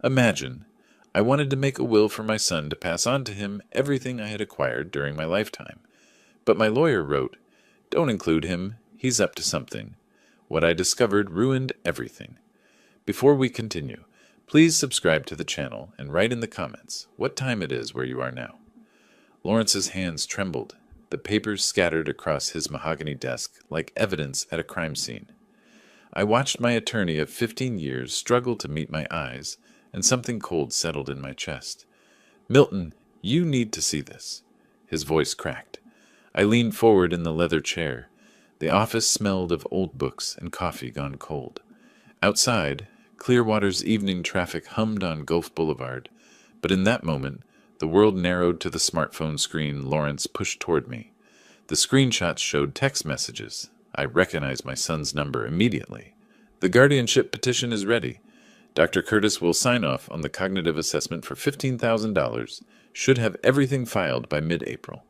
Imagine, I wanted to make a will for my son to pass on to him everything I had acquired during my lifetime. But my lawyer wrote, "Don't include him, he's up to something." What I discovered ruined everything. Before we continue, please subscribe to the channel and write in the comments what time it is where you are now. Lawrence's hands trembled. The papers scattered across his mahogany desk like evidence at a crime scene. I watched my attorney of 15 years struggle to meet my eyes, and something cold settled in my chest. "Milton, you need to see this." His voice cracked. I leaned forward in the leather chair. The office smelled of old books and coffee gone cold. Outside, Clearwater's evening traffic hummed on Gulf Boulevard, but in that moment, the world narrowed to the smartphone screen Lawrence pushed toward me. The screenshots showed text messages. I recognized my son's number immediately. "The guardianship petition is ready. Dr. Curtis will sign off on the cognitive assessment for $15,000. Should have everything filed by mid-April."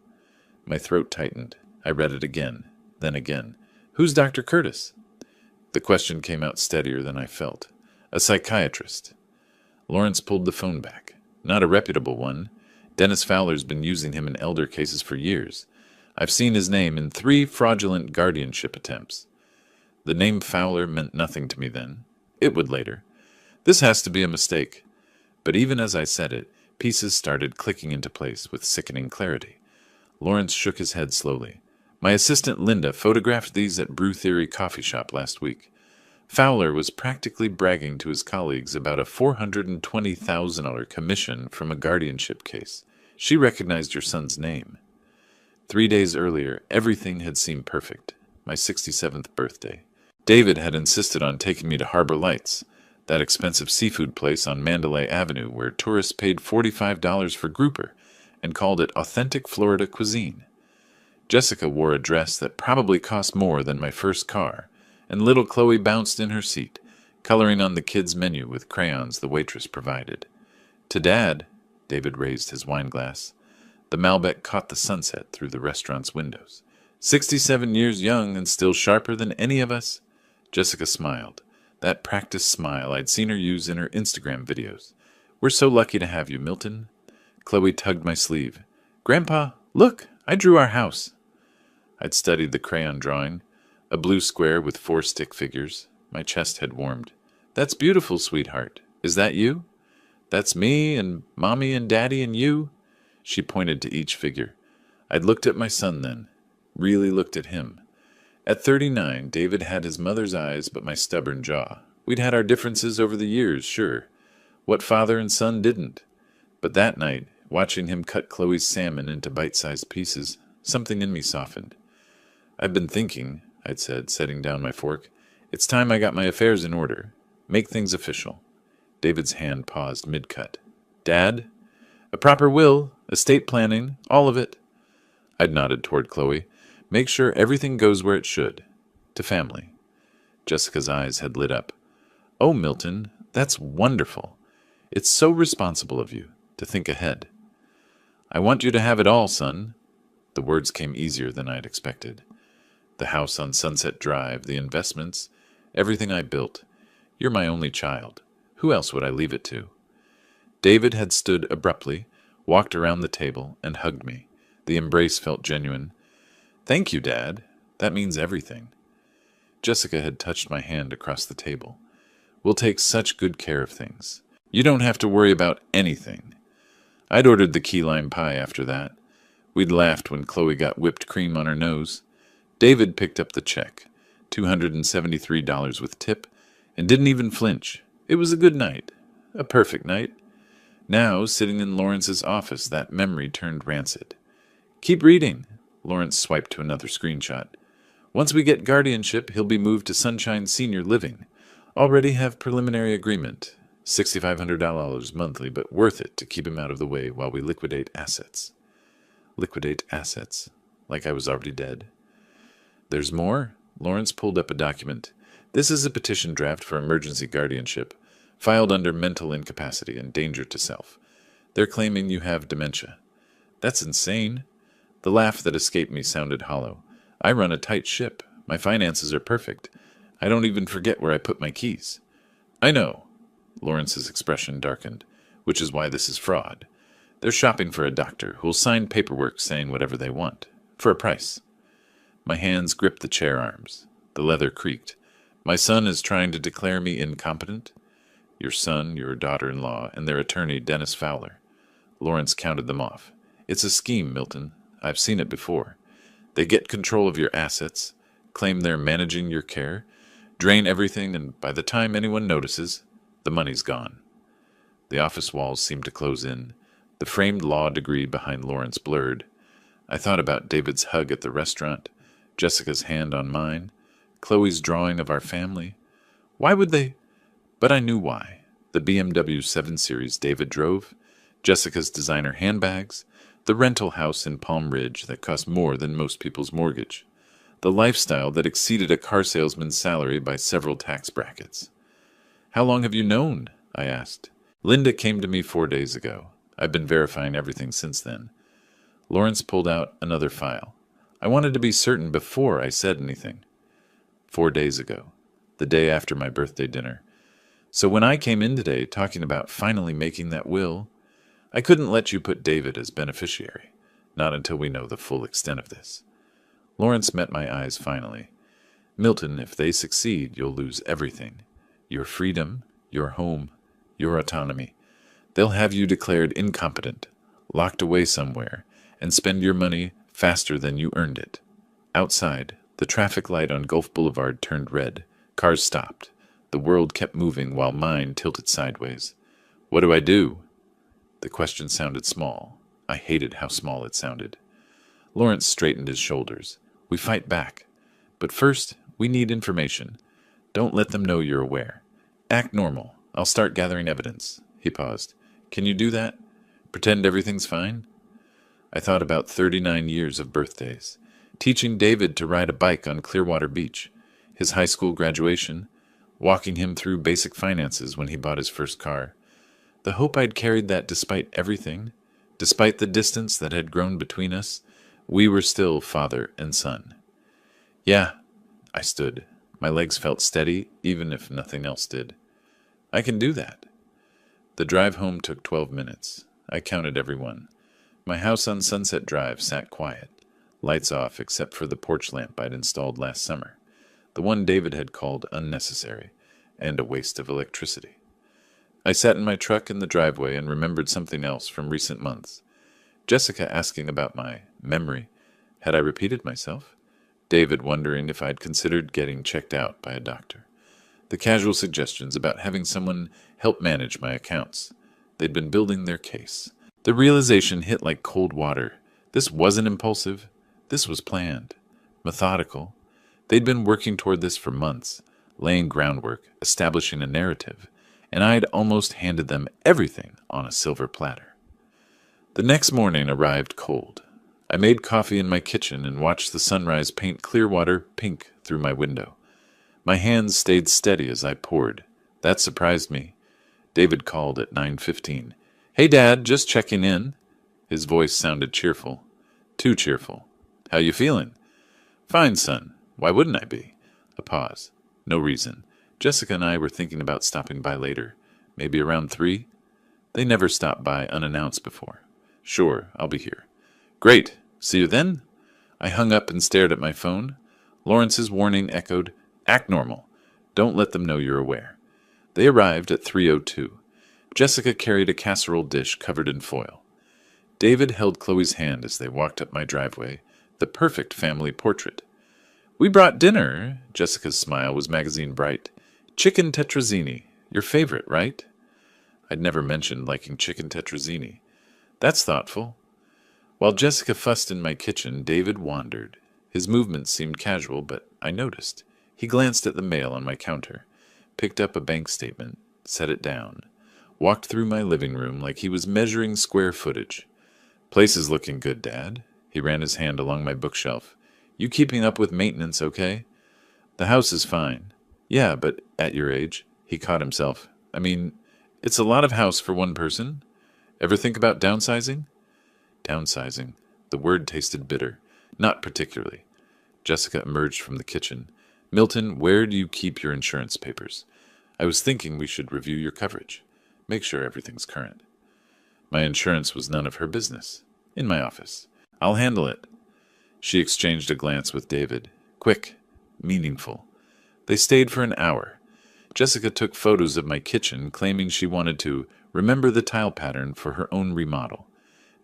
My throat tightened. I read it again, then again. "Who's Dr. Curtis?" The question came out steadier than I felt. "A psychiatrist." Lawrence pulled the phone back. "Not a reputable one. Dennis Fowler's been using him in elder cases for years. I've seen his name in 3 fraudulent guardianship attempts." The name Fowler meant nothing to me then. It would later. "This has to be a mistake." But even as I said it, pieces started clicking into place with sickening clarity. Lawrence shook his head slowly. "My assistant Linda photographed these at Brew Theory coffee shop last week. Fowler was practically bragging to his colleagues about a $420,000 commission from a guardianship case. She recognized your son's name. 3 days earlier, everything had seemed perfect. My 67th birthday. David had insisted on taking me to Harbor Lights, that expensive seafood place on Mandalay Avenue where tourists paid $45 for grouper and called it authentic Florida cuisine. Jessica wore a dress that probably cost more than my first car, and little Chloe bounced in her seat, coloring on the kids' menu with crayons the waitress provided. To Dad, David raised his wine glass. The Malbec caught the sunset through the restaurant's windows. 67 years young and still sharper than any of us? Jessica smiled. That practiced smile I'd seen her use in her Instagram videos. "We're so lucky to have you, Milton." Chloe tugged my sleeve. "Grandpa, look, I drew our house." I'd studied the crayon drawing, a blue square with 4 stick figures. My chest had warmed. "That's beautiful, sweetheart. Is that you?" "That's me and Mommy and Daddy and you." She pointed to each figure. I'd looked at my son then, really looked at him. At 39, David had his mother's eyes but my stubborn jaw. We'd had our differences over the years, sure. What father and son didn't? But that night, watching him cut Chloe's salmon into bite-sized pieces, something in me softened. "I've been thinking," I'd said, setting down my fork. "It's time I got my affairs in order. Make things official." David's hand paused mid-cut. "Dad? A proper will, estate planning, all of it." I'd nodded toward Chloe. "Make sure everything goes where it should. To family." Jessica's eyes had lit up. "Oh, Milton, that's wonderful. It's so responsible of you to think ahead." "I want you to have it all, son." The words came easier than I'd expected. The house on Sunset Drive, the investments, everything I built. You're my only child. Who else would I leave it to? David had stood abruptly, walked around the table, and hugged me. The embrace felt genuine. "Thank you, Dad. That means everything." Jessica had touched my hand across the table. "We'll take such good care of things. You don't have to worry about anything." I'd ordered the key lime pie after that. We'd laughed when Chloe got whipped cream on her nose. David picked up the check, $273 with tip, and didn't even flinch. It was a good night. A perfect night. Now, sitting in Lawrence's office, that memory turned rancid. "Keep reading." Lawrence swiped to another screenshot. "Once we get guardianship, he'll be moved to Sunshine Senior Living. Already have preliminary agreement. $6,500 monthly, but worth it to keep him out of the way while we liquidate assets." Liquidate assets? Like I was already dead. "There's more." Lawrence pulled up a document. "This is a petition draft for emergency guardianship, filed under mental incapacity and danger to self. They're claiming you have dementia." "That's insane." The laugh that escaped me sounded hollow. "I run a tight ship. My finances are perfect. I don't even forget where I put my keys." "I know." Lawrence's expression darkened. Which is why this is fraud. They're shopping for a doctor who'll sign paperwork saying whatever they want. For a price. My hands gripped the chair arms. The leather creaked. My son is trying to declare me incompetent? Your son, your daughter-in-law, and their attorney, Dennis Fowler. Lawrence counted them off. It's a scheme, Milton. I've seen it before. They get control of your assets, claim they're managing your care, drain everything, and by the time anyone notices, the money's gone. The office walls seemed to close in. The framed law degree behind Lawrence blurred. I thought about David's hug at the restaurant, Jessica's hand on mine, Chloe's drawing of our family. Why would they? But I knew why. The BMW 7 Series David drove, Jessica's designer handbags, the rental house in Palm Ridge that cost more than most people's mortgage, the lifestyle that exceeded a car salesman's salary by several tax brackets. How long have you known? I asked. Linda came to me 4 days ago. I've been verifying everything since then. Lawrence pulled out another file. I wanted to be certain before I said anything. 4 days ago, the day after my birthday dinner. So when I came in today talking about finally making that will, I couldn't let you put David as beneficiary, not until we know the full extent of this. Lawrence met my eyes finally. Milton, if they succeed, you'll lose everything. Your freedom, your home, your autonomy. They'll have you declared incompetent, locked away somewhere, and spend your money faster than you earned it. Outside, the traffic light on Gulf Boulevard turned red. Cars stopped. The world kept moving while mine tilted sideways. What do I do? The question sounded small. I hated how small it sounded. Lawrence straightened his shoulders. We fight back. But first, we need information. Don't let them know you're aware. Act normal. I'll start gathering evidence. He paused. Can you do that? Pretend everything's fine? I thought about 39 years of birthdays. Teaching David to ride a bike on Clearwater Beach. His high school graduation. Walking him through basic finances when he bought his first car. The hope I'd carried that despite everything, despite the distance that had grown between us, we were still father and son. Yeah, I stood. My legs felt steady, even if nothing else did. I can do that. The drive home took 12 minutes. I counted every one. My house on Sunset Drive sat quiet, lights off except for the porch lamp I'd installed last summer, the one David had called unnecessary, and a waste of electricity. I sat in my truck in the driveway and remembered something else from recent months. Jessica asking about my memory. Had I repeated myself? David wondering if I'd considered getting checked out by a doctor. The casual suggestions about having someone help manage my accounts. They'd been building their case. The realization hit like cold water. This wasn't impulsive. This was planned. Methodical. They'd been working toward this for months, laying groundwork, establishing a narrative, and I'd almost handed them everything on a silver platter. The next morning arrived cold. I made coffee in my kitchen and watched the sunrise paint Clearwater pink through my window. My hands stayed steady as I poured. That surprised me. David called at 9:15. Hey, Dad, just checking in. His voice sounded cheerful. Too cheerful. How you feeling? Fine, son. Why wouldn't I be? A pause. No reason. Jessica and I were thinking about stopping by later. Maybe around 3? They never stopped by unannounced before. Sure, I'll be here. Great. See you then? I hung up and stared at my phone. Lawrence's warning echoed, Act normal. Don't let them know you're aware. They arrived at 3:02. Jessica carried a casserole dish covered in foil. David held Chloe's hand as they walked up my driveway, the perfect family portrait. We brought dinner. Jessica's smile was magazine bright. Chicken tetrazzini. Your favorite, right? I'd never mentioned liking chicken tetrazzini. That's thoughtful. While Jessica fussed in my kitchen, David wandered. His movements seemed casual, but I noticed. He glanced at the mail on my counter, picked up a bank statement, set it down, walked through my living room like he was measuring square footage. Place is looking good, Dad. He ran his hand along my bookshelf. You keeping up with maintenance, okay? The house is fine. Yeah, but at your age, he caught himself. I mean, it's a lot of house for one person. Ever think about downsizing? Downsizing. The word tasted bitter. Not particularly. Jessica emerged from the kitchen. Milton, where do you keep your insurance papers? I was thinking we should review your coverage. Make sure everything's current. My insurance was none of her business. In my office. I'll handle it. She exchanged a glance with David. Quick. Meaningful. They stayed for an hour. Jessica took photos of my kitchen, claiming she wanted to remember the tile pattern for her own remodel.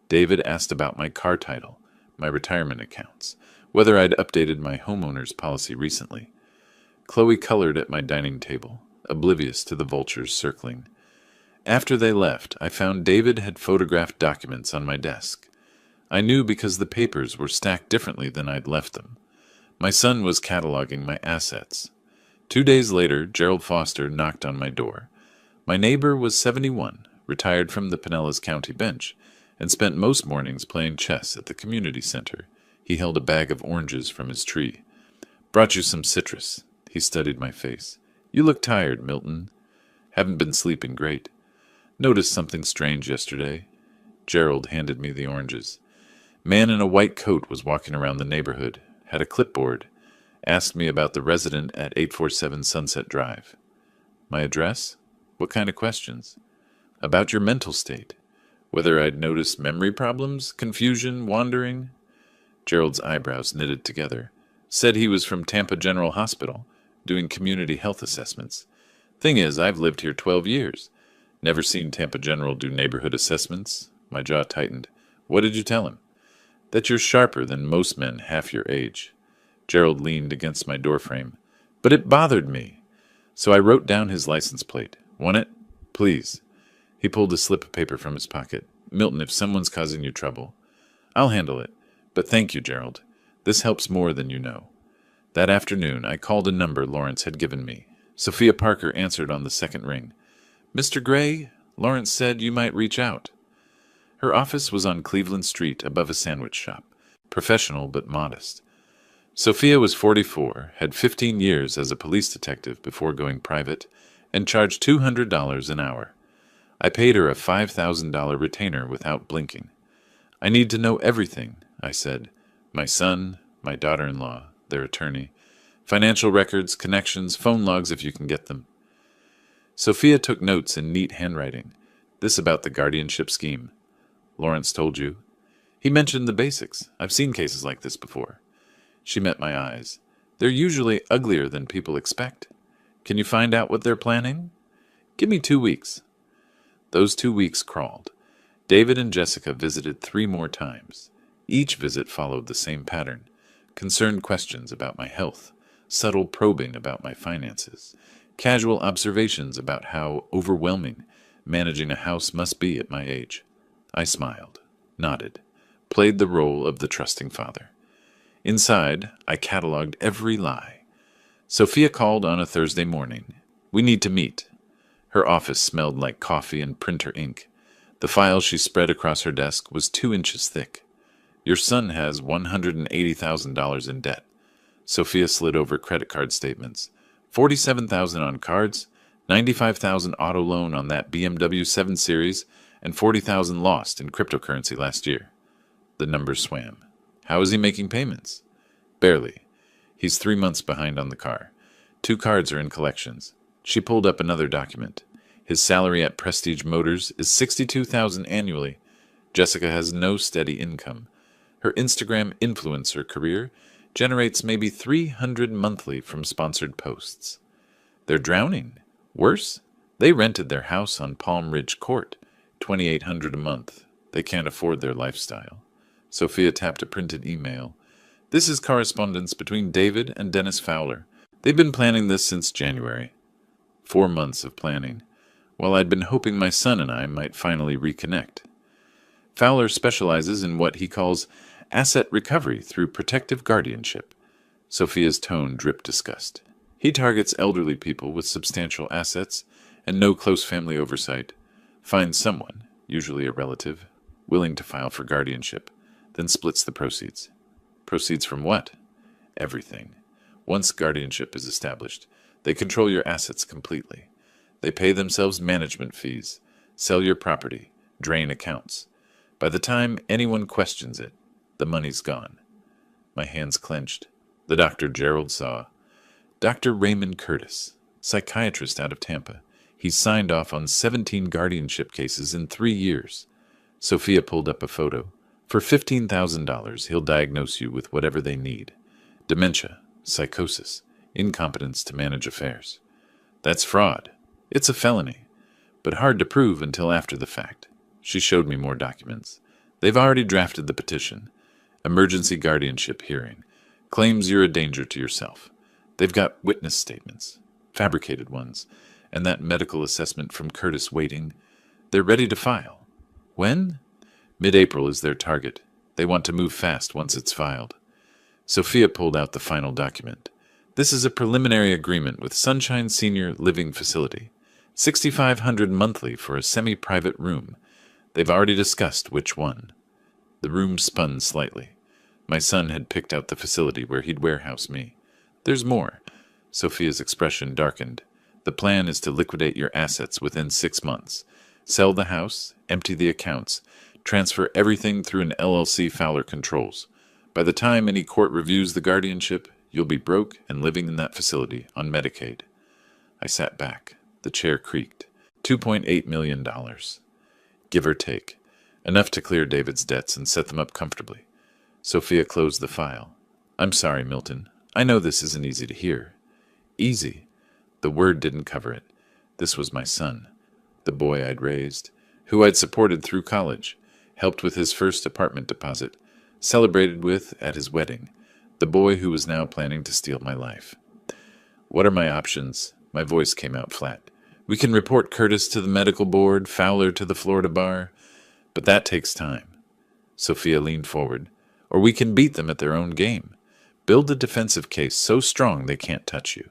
David asked about my car title, my retirement accounts, whether I'd updated my homeowner's policy recently. Chloe colored at my dining table, oblivious to the vultures circling. After they left, I found David had photographed documents on my desk. I knew because the papers were stacked differently than I'd left them. My son was cataloging my assets. 2 days later, Gerald Foster knocked on my door. My neighbor was 71, retired from the Pinellas County bench, and spent most mornings playing chess at the community center. He held a bag of oranges from his tree. Brought you some citrus. He studied my face. You look tired, Milton. Haven't been sleeping great. Noticed something strange yesterday. Gerald handed me the oranges. Man in a white coat was walking around the neighborhood, had a clipboard, asked me about the resident at 847 Sunset Drive. My address? What kind of questions? About your mental state. Whether I'd noticed memory problems, confusion, wandering. Gerald's eyebrows knitted together. Said he was from Tampa General Hospital, doing community health assessments. Thing is, I've lived here 12 years. Never seen Tampa General do neighborhood assessments. My jaw tightened. What did you tell him? That you're sharper than most men half your age. Gerald leaned against my doorframe. But it bothered me. So I wrote down his license plate. Want it? Please. He pulled a slip of paper from his pocket. Milton, if someone's causing you trouble. I'll handle it. But thank you, Gerald. This helps more than you know. That afternoon, I called a number Lawrence had given me. Sophia Parker answered on the second ring. Mr. Gray, Lawrence said you might reach out. Her office was on Cleveland Street above a sandwich shop. Professional but modest. Sophia was 44, had 15 years as a police detective before going private, and charged $200 an hour. I paid her a $5,000 retainer without blinking. I need to know everything, I said. My son, my daughter-in-law, their attorney, financial records, connections, phone logs if you can get them. Sophia took notes in neat handwriting. This about the guardianship scheme. Lawrence told you. He mentioned the basics. I've seen cases like this before. She met my eyes. They're usually uglier than people expect. Can you find out what they're planning? Give me 2 weeks. Those 2 weeks crawled. David and Jessica visited 3 more times. Each visit followed the same pattern. Concerned questions about my health, subtle probing about my finances, casual observations about how overwhelming managing a house must be at my age. I smiled, nodded, played the role of the trusting father. Inside, I cataloged every lie. Sophia called on a Thursday morning. We need to meet. Her office smelled like coffee and printer ink. The file she spread across her desk was 2 inches thick. Your son has $180,000 in debt. Sophia slid over credit card statements. $47,000 on cards, $95,000 auto loan on that BMW 7 Series, and $40,000 lost in cryptocurrency last year. The numbers swam. How is he making payments? Barely. He's 3 months behind on the car. 2 cards are in collections. She pulled up another document. His salary at Prestige Motors is $62,000 annually. Jessica has no steady income. Her Instagram influencer career generates maybe $300 monthly from sponsored posts. They're drowning. Worse, they rented their house on Palm Ridge Court, $2,800 a month. They can't afford their lifestyle. Sophia tapped a printed email. This is correspondence between David and Dennis Fowler. They've been planning this since January. 4 months of planning, while I'd been hoping my son and I might finally reconnect. Fowler specializes in what he calls asset recovery through protective guardianship. Sophia's tone dripped disgust. He targets elderly people with substantial assets and no close family oversight. Finds someone, usually a relative, willing to file for guardianship, then splits the proceeds. Proceeds from what? Everything. Once guardianship is established, they control your assets completely. They pay themselves management fees, sell your property, drain accounts. By the time anyone questions it, the money's gone. My hands clenched. The Dr. Gerald saw. Dr. Raymond Curtis, psychiatrist out of Tampa. He's signed off on 17 guardianship cases in 3 years. Sophia pulled up a photo. For $15,000, he'll diagnose you with whatever they need. Dementia, psychosis, incompetence to manage affairs. That's fraud. It's a felony, but hard to prove until after the fact. She showed me more documents. They've already drafted the petition. Emergency guardianship hearing. Claims you're a danger to yourself. They've got witness statements, fabricated ones, and that medical assessment from Curtis waiting. They're ready to file. When? Mid-April is their target. They want to move fast once it's filed. Sophia pulled out the final document. This is a preliminary agreement with Sunshine Senior Living Facility. $6,500 monthly for a semi-private room. They've already discussed which one. The room spun slightly. My son had picked out the facility where he'd warehouse me. There's more. Sophia's expression darkened. The plan is to liquidate your assets within 6 months. Sell the house, empty the accounts, transfer everything through an LLC Fowler controls. By the time any court reviews the guardianship, you'll be broke and living in that facility on Medicaid. I sat back. The chair creaked. $2.8 million. Give or take. Enough to clear David's debts and set them up comfortably. Sophia closed the file. I'm sorry, Milton. I know this isn't easy to hear. Easy. The word didn't cover it. This was my son. The boy I'd raised, who I'd supported through college, helped with his first apartment deposit, celebrated with at his wedding, the boy who was now planning to steal my life. What are my options? My voice came out flat. We can report Curtis to the medical board, Fowler to the Florida bar, but that takes time. Sophia leaned forward. Or we can beat them at their own game. Build a defensive case so strong they can't touch you.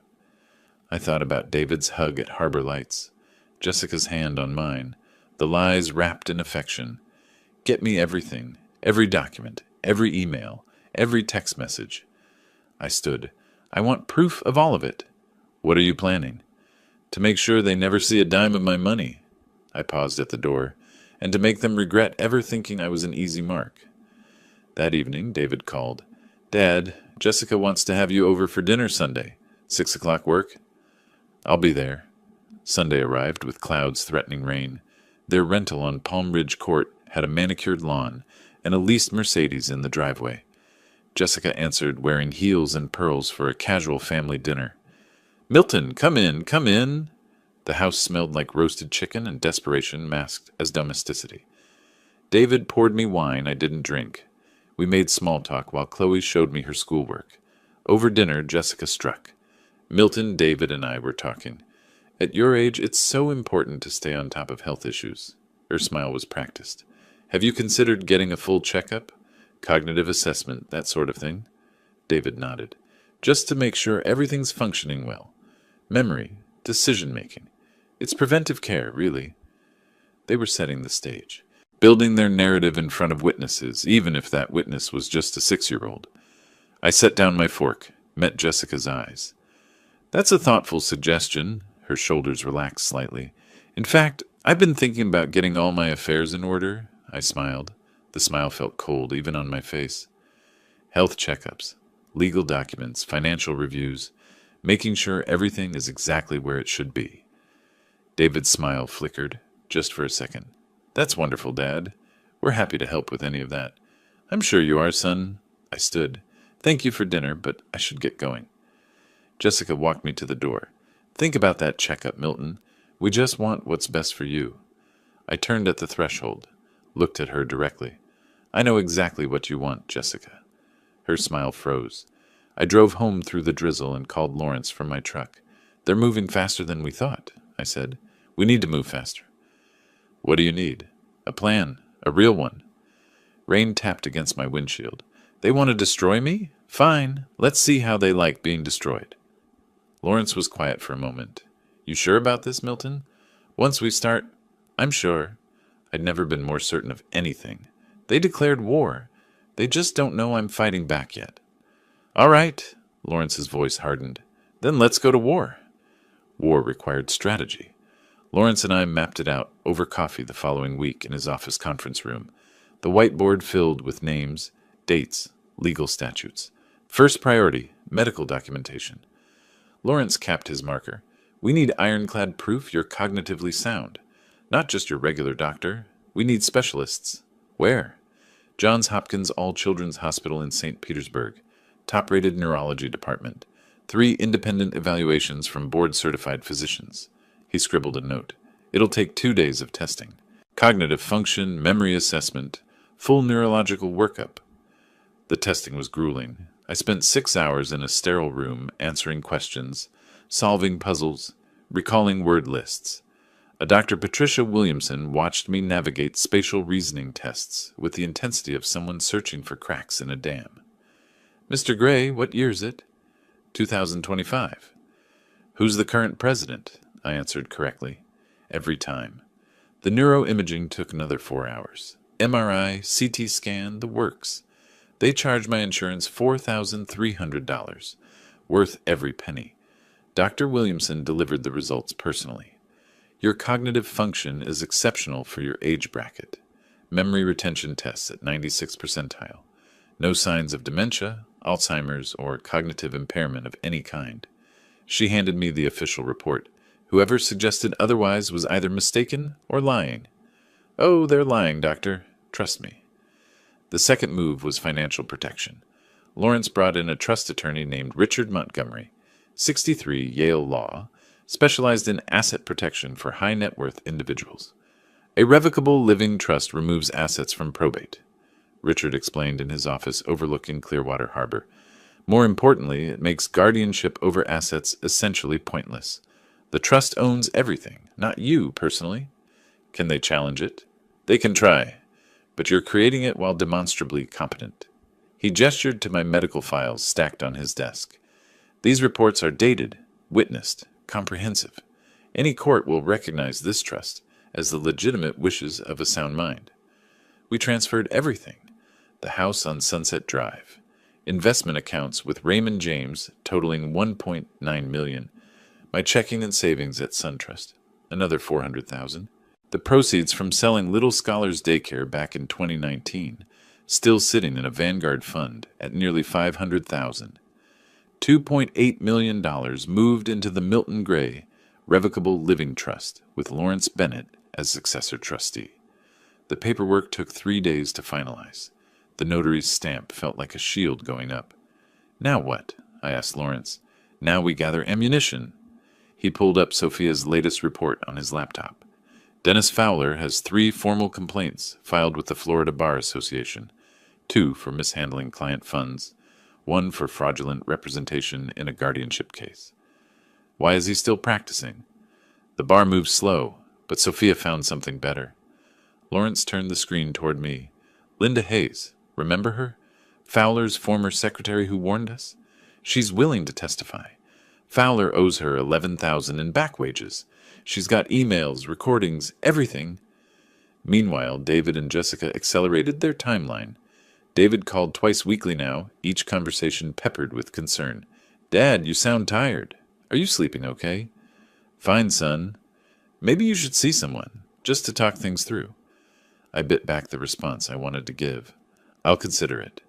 I thought about David's hug at Harbor Lights, Jessica's hand on mine, the lies wrapped in affection. Get me everything, every document, every email, every text message. I stood. I want proof of all of it. What are you planning? To make sure they never see a dime of my money. I paused at the door, and to make them regret ever thinking I was an easy mark. That evening, David called. Dad, Jessica wants to have you over for dinner Sunday. 6 o'clock work? I'll be there. Sunday arrived with clouds threatening rain. Their rental on Palm Ridge Court had a manicured lawn and a leased Mercedes in the driveway. Jessica answered, wearing heels and pearls for a casual family dinner. Milton, come in, come in. The house smelled like roasted chicken and desperation masked as domesticity. David poured me wine I didn't drink. We made small talk while Chloe showed me her schoolwork. Over dinner, Jessica struck. Milton, David, and I were talking. At your age, it's so important to stay on top of health issues. Her smile was practiced. Have you considered getting a full checkup? Cognitive assessment, that sort of thing? David nodded. Just to make sure everything's functioning well. Memory, decision-making. It's preventive care, really. They were setting the stage, building their narrative in front of witnesses, even if that witness was just a 6-year-old. I set down my fork, met Jessica's eyes. That's a thoughtful suggestion. Her shoulders relaxed slightly. In fact, I've been thinking about getting all my affairs in order. I smiled. The smile felt cold, even on my face. Health checkups, legal documents, financial reviews, making sure everything is exactly where it should be. David's smile flickered, just for a second. That's wonderful, Dad. We're happy to help with any of that. I'm sure you are, son. I stood. Thank you for dinner, but I should get going. Jessica walked me to the door. Think about that checkup, Milton. We just want what's best for you. I turned at the threshold, looked at her directly. I know exactly what you want, Jessica. Her smile froze. I drove home through the drizzle and called Lawrence from my truck. They're moving faster than we thought, I said. We need to move faster. What do you need? A plan, a real one. Rain tapped against my windshield. They want to destroy me? Fine. Let's see how they like being destroyed. Lawrence was quiet for a moment. You sure about this, Milton? Once we start, I'm sure. I'd never been more certain of anything. They declared war. They just don't know I'm fighting back yet. All right, Lawrence's voice hardened. Then let's go to war. War required strategy. Lawrence and I mapped it out over coffee the following week in his office conference room, the whiteboard filled with names, dates, legal statutes. First priority, medical documentation. Lawrence capped his marker. We need ironclad proof you're cognitively sound. Not just your regular doctor. We need specialists. Where? Johns Hopkins All Children's Hospital in St. Petersburg. Top-rated neurology department. 3 independent evaluations from board-certified physicians. He scribbled a note. It'll take 2 days of testing. Cognitive function, memory assessment, full neurological workup. The testing was grueling. I spent 6 hours in a sterile room answering questions, solving puzzles, recalling word lists. A Dr. Patricia Williamson watched me navigate spatial reasoning tests with the intensity of someone searching for cracks in a dam. Mr. Gray, what year is it? 2025. Who's the current president? I answered correctly. Every time. The neuroimaging took another 4 hours. MRI, CT scan, the works. They charged my insurance $4,300. Worth every penny. Dr. Williamson delivered the results personally. Your cognitive function is exceptional for your age bracket. Memory retention tests at 96th percentile. No signs of dementia, Alzheimer's, or cognitive impairment of any kind. She handed me the official report. Whoever suggested otherwise was either mistaken or lying. Oh, they're lying, doctor. Trust me. The second move was financial protection. Lawrence brought in a trust attorney named Richard Montgomery, 63, Yale Law, specialized in asset protection for high-net-worth individuals. A revocable living trust removes assets from probate, Richard explained in his office overlooking Clearwater Harbor. More importantly, it makes guardianship over assets essentially pointless. The trust owns everything, not you personally. Can they challenge it? They can try, but you're creating it while demonstrably competent. He gestured to my medical files stacked on his desk. These reports are dated, witnessed, comprehensive. Any court will recognize this trust as the legitimate wishes of a sound mind. We transferred everything. The house on Sunset Drive. Investment accounts with Raymond James totaling $1.9 million. My checking and savings at SunTrust, another $400,000. The proceeds from selling Little Scholars Daycare back in 2019, still sitting in a Vanguard fund at nearly $500,000. $2.8 million moved into the Milton Gray Revocable Living Trust with Lawrence Bennett as successor trustee. The paperwork took 3 days to finalize. The notary's stamp felt like a shield going up. Now what? I asked Lawrence. Now we gather ammunition. He pulled up Sophia's latest report on his laptop. Dennis Fowler has 3 formal complaints filed with the Florida Bar Association, 2 for mishandling client funds, 1 for fraudulent representation in a guardianship case. Why is he still practicing? The bar moves slow, but Sophia found something better. Lawrence turned the screen toward me. Linda Hayes, remember her? Fowler's former secretary who warned us? She's willing to testify. Fowler owes her $11,000 in back wages. She's got emails, recordings, everything. Meanwhile, David and Jessica accelerated their timeline. David called twice weekly now, each conversation peppered with concern. Dad, you sound tired. Are you sleeping okay? Fine, son. Maybe you should see someone, just to talk things through. I bit back the response I wanted to give. I'll consider it.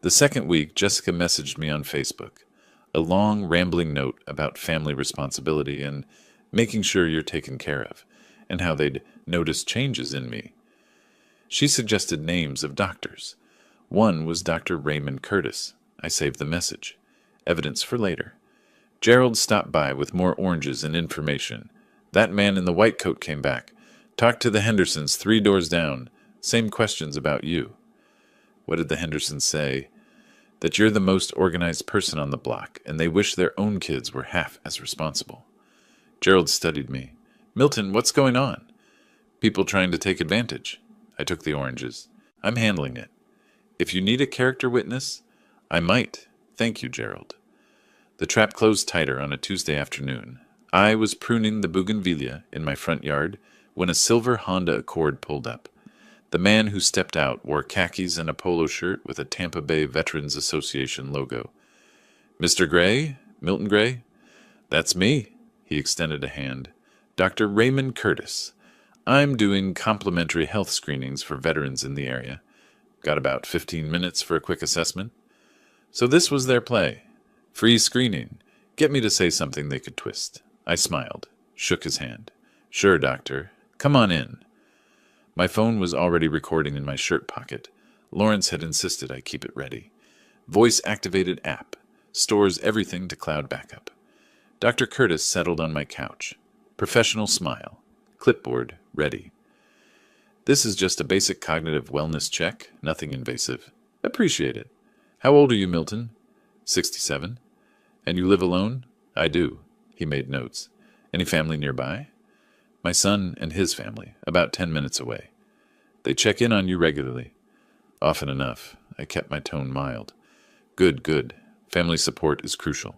The second week, Jessica messaged me on Facebook. A long, rambling note about family responsibility and making sure you're taken care of, and how they'd noticed changes in me. She suggested names of doctors. One was Dr. Raymond Curtis. I saved the message. Evidence for later. Gerald stopped by with more oranges and information. That man in the white coat came back. Talked to the Hendersons 3 doors down. Same questions about you. What did the Hendersons say? That you're the most organized person on the block, and they wish their own kids were half as responsible. Gerald studied me. Milton, what's going on? People trying to take advantage. I took the oranges. I'm handling it. If you need a character witness, I might. Thank you, Gerald. The trap closed tighter on a Tuesday afternoon. I was pruning the bougainvillea in my front yard when a silver Honda Accord pulled up. The man who stepped out wore khakis and a polo shirt with a Tampa Bay Veterans Association logo. Mr. Gray? Milton Gray? That's me. He extended a hand. Dr. Raymond Curtis. I'm doing complimentary health screenings for veterans in the area. Got about 15 minutes for a quick assessment. So this was their play. Free screening. Get me to say something they could twist. I smiled, shook his hand. Sure, doctor. Come on in. My phone was already recording in my shirt pocket. Lawrence had insisted I keep it ready. Voice-activated app. Stores everything to cloud backup. Dr. Curtis settled on my couch. Professional smile. Clipboard ready. This is just a basic cognitive wellness check, nothing invasive. Appreciate it. How old are you, Milton? 67. And you live alone? I do. He made notes. Any family nearby? My son and his family, about 10 minutes away. They check in on you regularly. Often enough. I kept my tone mild. Good, good. Family support is crucial.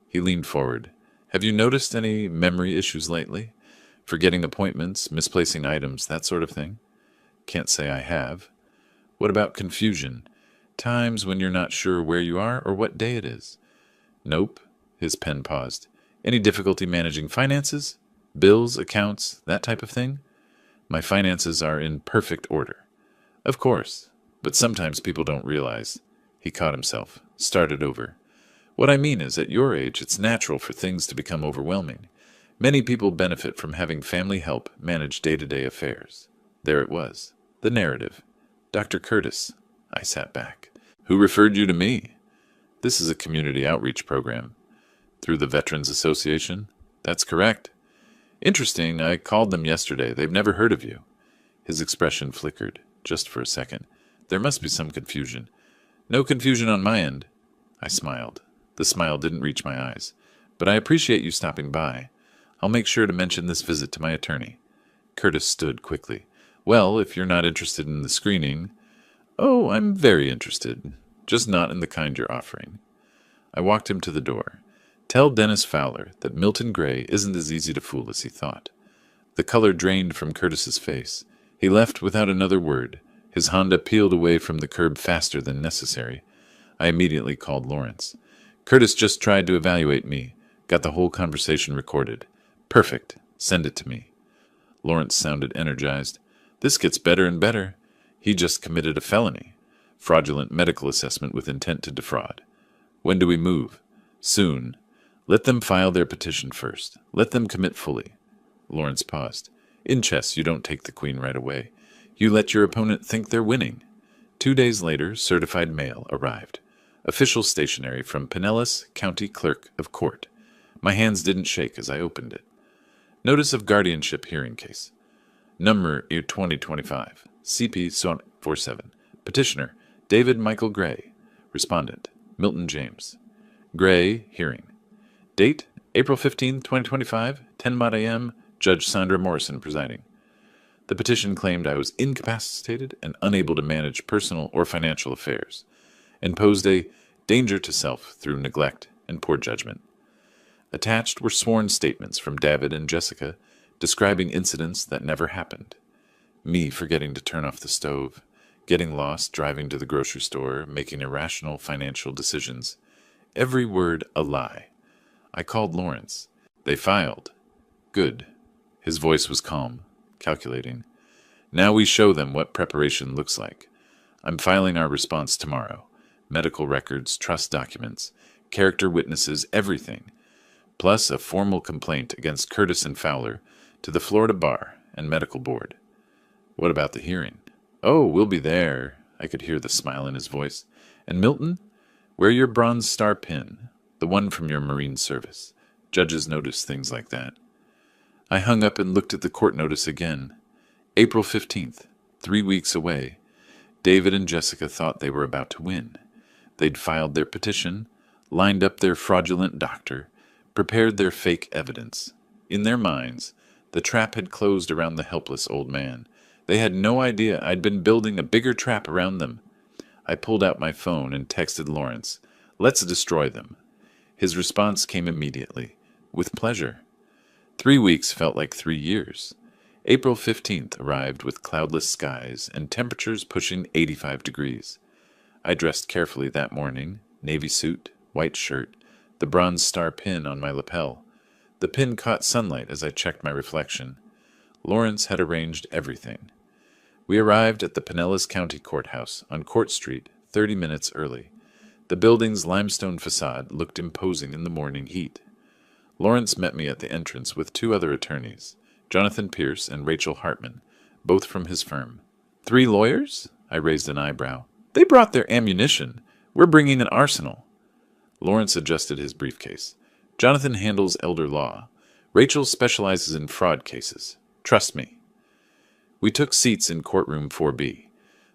He leaned forward. Have you noticed any memory issues lately? Forgetting appointments, misplacing items, that sort of thing? Can't say I have. What about confusion? Times when you're not sure where you are or what day it is? Nope. His pen paused. Any difficulty managing finances? Bills, accounts, that type of thing? My finances are in perfect order. Of course, but sometimes people don't realize. He caught himself, started over. What I mean is, at your age, it's natural for things to become overwhelming. Many people benefit from having family help manage day-to-day affairs. There it was, the narrative. Dr. Curtis. I sat back. Who referred you to me? This is a community outreach program. Through the Veterans Association? That's correct. Interesting, I called them yesterday. They've never heard of you. His expression flickered, just for a second. There must be some confusion. No confusion on my end. I smiled. The smile didn't reach my eyes. But I appreciate you stopping by. I'll make sure to mention this visit to my attorney. Curtis stood quickly. Well, if you're not interested in the screening... Oh, I'm very interested. Just not in the kind you're offering. I walked him to the door. Tell Dennis Fowler that Milton Gray isn't as easy to fool as he thought. The color drained from Curtis's face. He left without another word. His Honda peeled away from the curb faster than necessary. I immediately called Lawrence. Curtis just tried to evaluate me. Got the whole conversation recorded. Perfect. Send it to me. Lawrence sounded energized. This gets better and better. He just committed a felony. Fraudulent medical assessment with intent to defraud. When do we move? Soon. Let them file their petition first. Let them commit fully. Lawrence paused. In chess, you don't take the queen right away. You let your opponent think they're winning. 2 days later, certified mail arrived. Official stationery from Pinellas County Clerk of Court. My hands didn't shake as I opened it. Notice of guardianship hearing case. Number 2025. CP 47. Petitioner, David Michael Gray. Respondent, Milton James. Gray, hearing. Date, April 15, 2025, 10 a.m., Judge Sandra Morrison presiding. The petition claimed I was incapacitated and unable to manage personal or financial affairs, and posed a danger to self through neglect and poor judgment. Attached were sworn statements from David and Jessica describing incidents that never happened. Me forgetting to turn off the stove, getting lost driving to the grocery store, making irrational financial decisions. Every word a lie. I called Lawrence. They filed. Good. His voice was calm, calculating. Now we show them what preparation looks like. I'm filing our response tomorrow. Medical records, trust documents, character witnesses, everything. Plus a formal complaint against Curtis and Fowler to the Florida Bar and Medical Board. What about the hearing? Oh, we'll be there. I could hear the smile in his voice. And Milton? Wear your Bronze Star pin. The one from your Marine service. Judges notice things like that. I hung up and looked at the court notice again. April 15th, 3 weeks away. David and Jessica thought they were about to win. They'd filed their petition, lined up their fraudulent doctor, prepared their fake evidence. In their minds, the trap had closed around the helpless old man. They had no idea I'd been building a bigger trap around them. I pulled out my phone and texted Lawrence, "Let's destroy them." His response came immediately. With pleasure. 3 weeks felt like 3 years. April 15th arrived with cloudless skies and temperatures pushing 85 degrees. I dressed carefully that morning, navy suit, white shirt, the Bronze Star pin on my lapel. The pin caught sunlight as I checked my reflection. Lawrence had arranged everything. We arrived at the Pinellas County Courthouse on Court Street 30 minutes early. The building's limestone facade looked imposing in the morning heat. Lawrence met me at the entrance with two other attorneys, Jonathan Pierce and Rachel Hartman, both from his firm. 3 lawyers? I raised an eyebrow. They brought their ammunition. We're bringing an arsenal. Lawrence adjusted his briefcase. Jonathan handles elder law. Rachel specializes in fraud cases. Trust me. We took seats in courtroom 4B.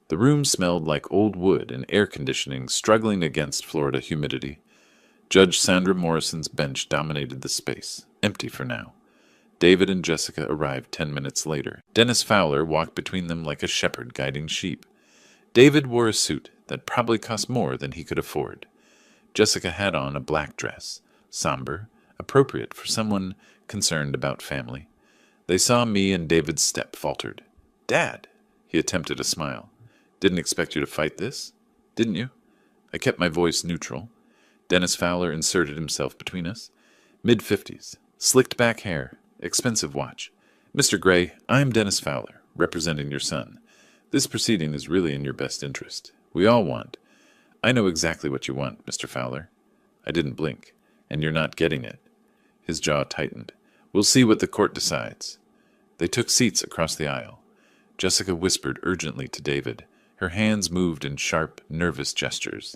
The room smelled like old wood and air conditioning struggling against Florida humidity. Judge Sandra Morrison's bench dominated the space, empty for now. David and Jessica arrived 10 minutes later. Dennis Fowler walked between them like a shepherd guiding sheep. David wore a suit that probably cost more than he could afford. Jessica had on a black dress, somber, appropriate for someone concerned about family. They saw me and David's step faltered. "Dad!" He attempted a smile. "Didn't expect you to fight this? Didn't you?" I kept my voice neutral. Dennis Fowler inserted himself between us. Mid-50s, slicked back hair, expensive watch. "Mr. Gray, I'm Dennis Fowler, representing your son. This proceeding is really in your best interest. We all want. I know exactly what you want, Mr. Fowler." I didn't blink. "And you're not getting it." His jaw tightened. "We'll see what the court decides." They took seats across the aisle. Jessica whispered urgently to David. Her hands moved in sharp, nervous gestures.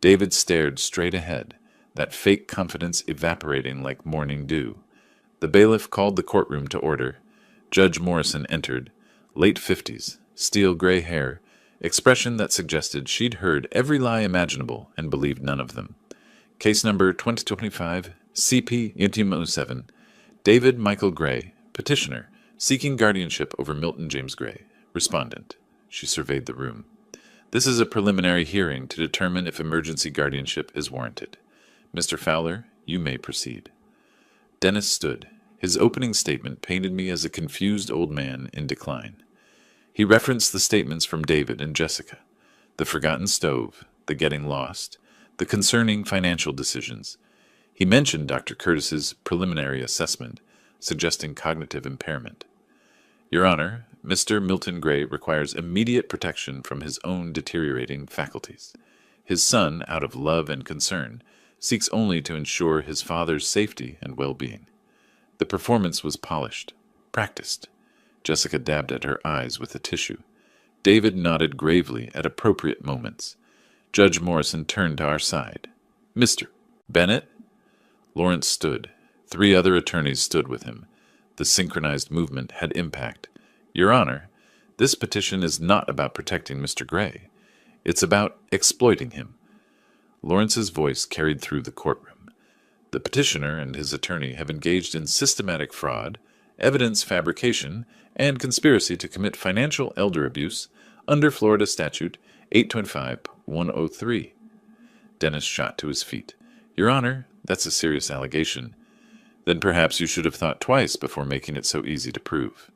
David stared straight ahead, that fake confidence evaporating like morning dew. The bailiff called the courtroom to order. Judge Morrison entered, late 50s, steel gray hair, expression that suggested she'd heard every lie imaginable and believed none of them. Case number 2025, CP Intimo 7, David Michael Gray, petitioner, seeking guardianship over Milton James Gray, respondent. She surveyed the room. "This is a preliminary hearing to determine if emergency guardianship is warranted. Mr. Fowler, you may proceed." Dennis stood. His opening statement painted me as a confused old man in decline. He referenced the statements from David and Jessica, the forgotten stove, the getting lost, the concerning financial decisions. He mentioned Dr. Curtis's preliminary assessment, suggesting cognitive impairment. "Your Honor, Mr. Milton Gray requires immediate protection from his own deteriorating faculties. His son, out of love and concern, seeks only to ensure his father's safety and well-being." The performance was polished, practiced. Jessica dabbed at her eyes with a tissue. David nodded gravely at appropriate moments. Judge Morrison turned to our side. "Mr. Bennett?" Lawrence stood. 3 other attorneys stood with him. The synchronized movement had impact. "Your Honor, this petition is not about protecting Mr. Gray. It's about exploiting him." Lawrence's voice carried through the courtroom. "The petitioner and his attorney have engaged in systematic fraud, evidence fabrication, and conspiracy to commit financial elder abuse under Florida Statute 825-103. Dennis shot to his feet. "Your Honor, that's a serious allegation. Then perhaps you should have thought twice before making it so easy to prove."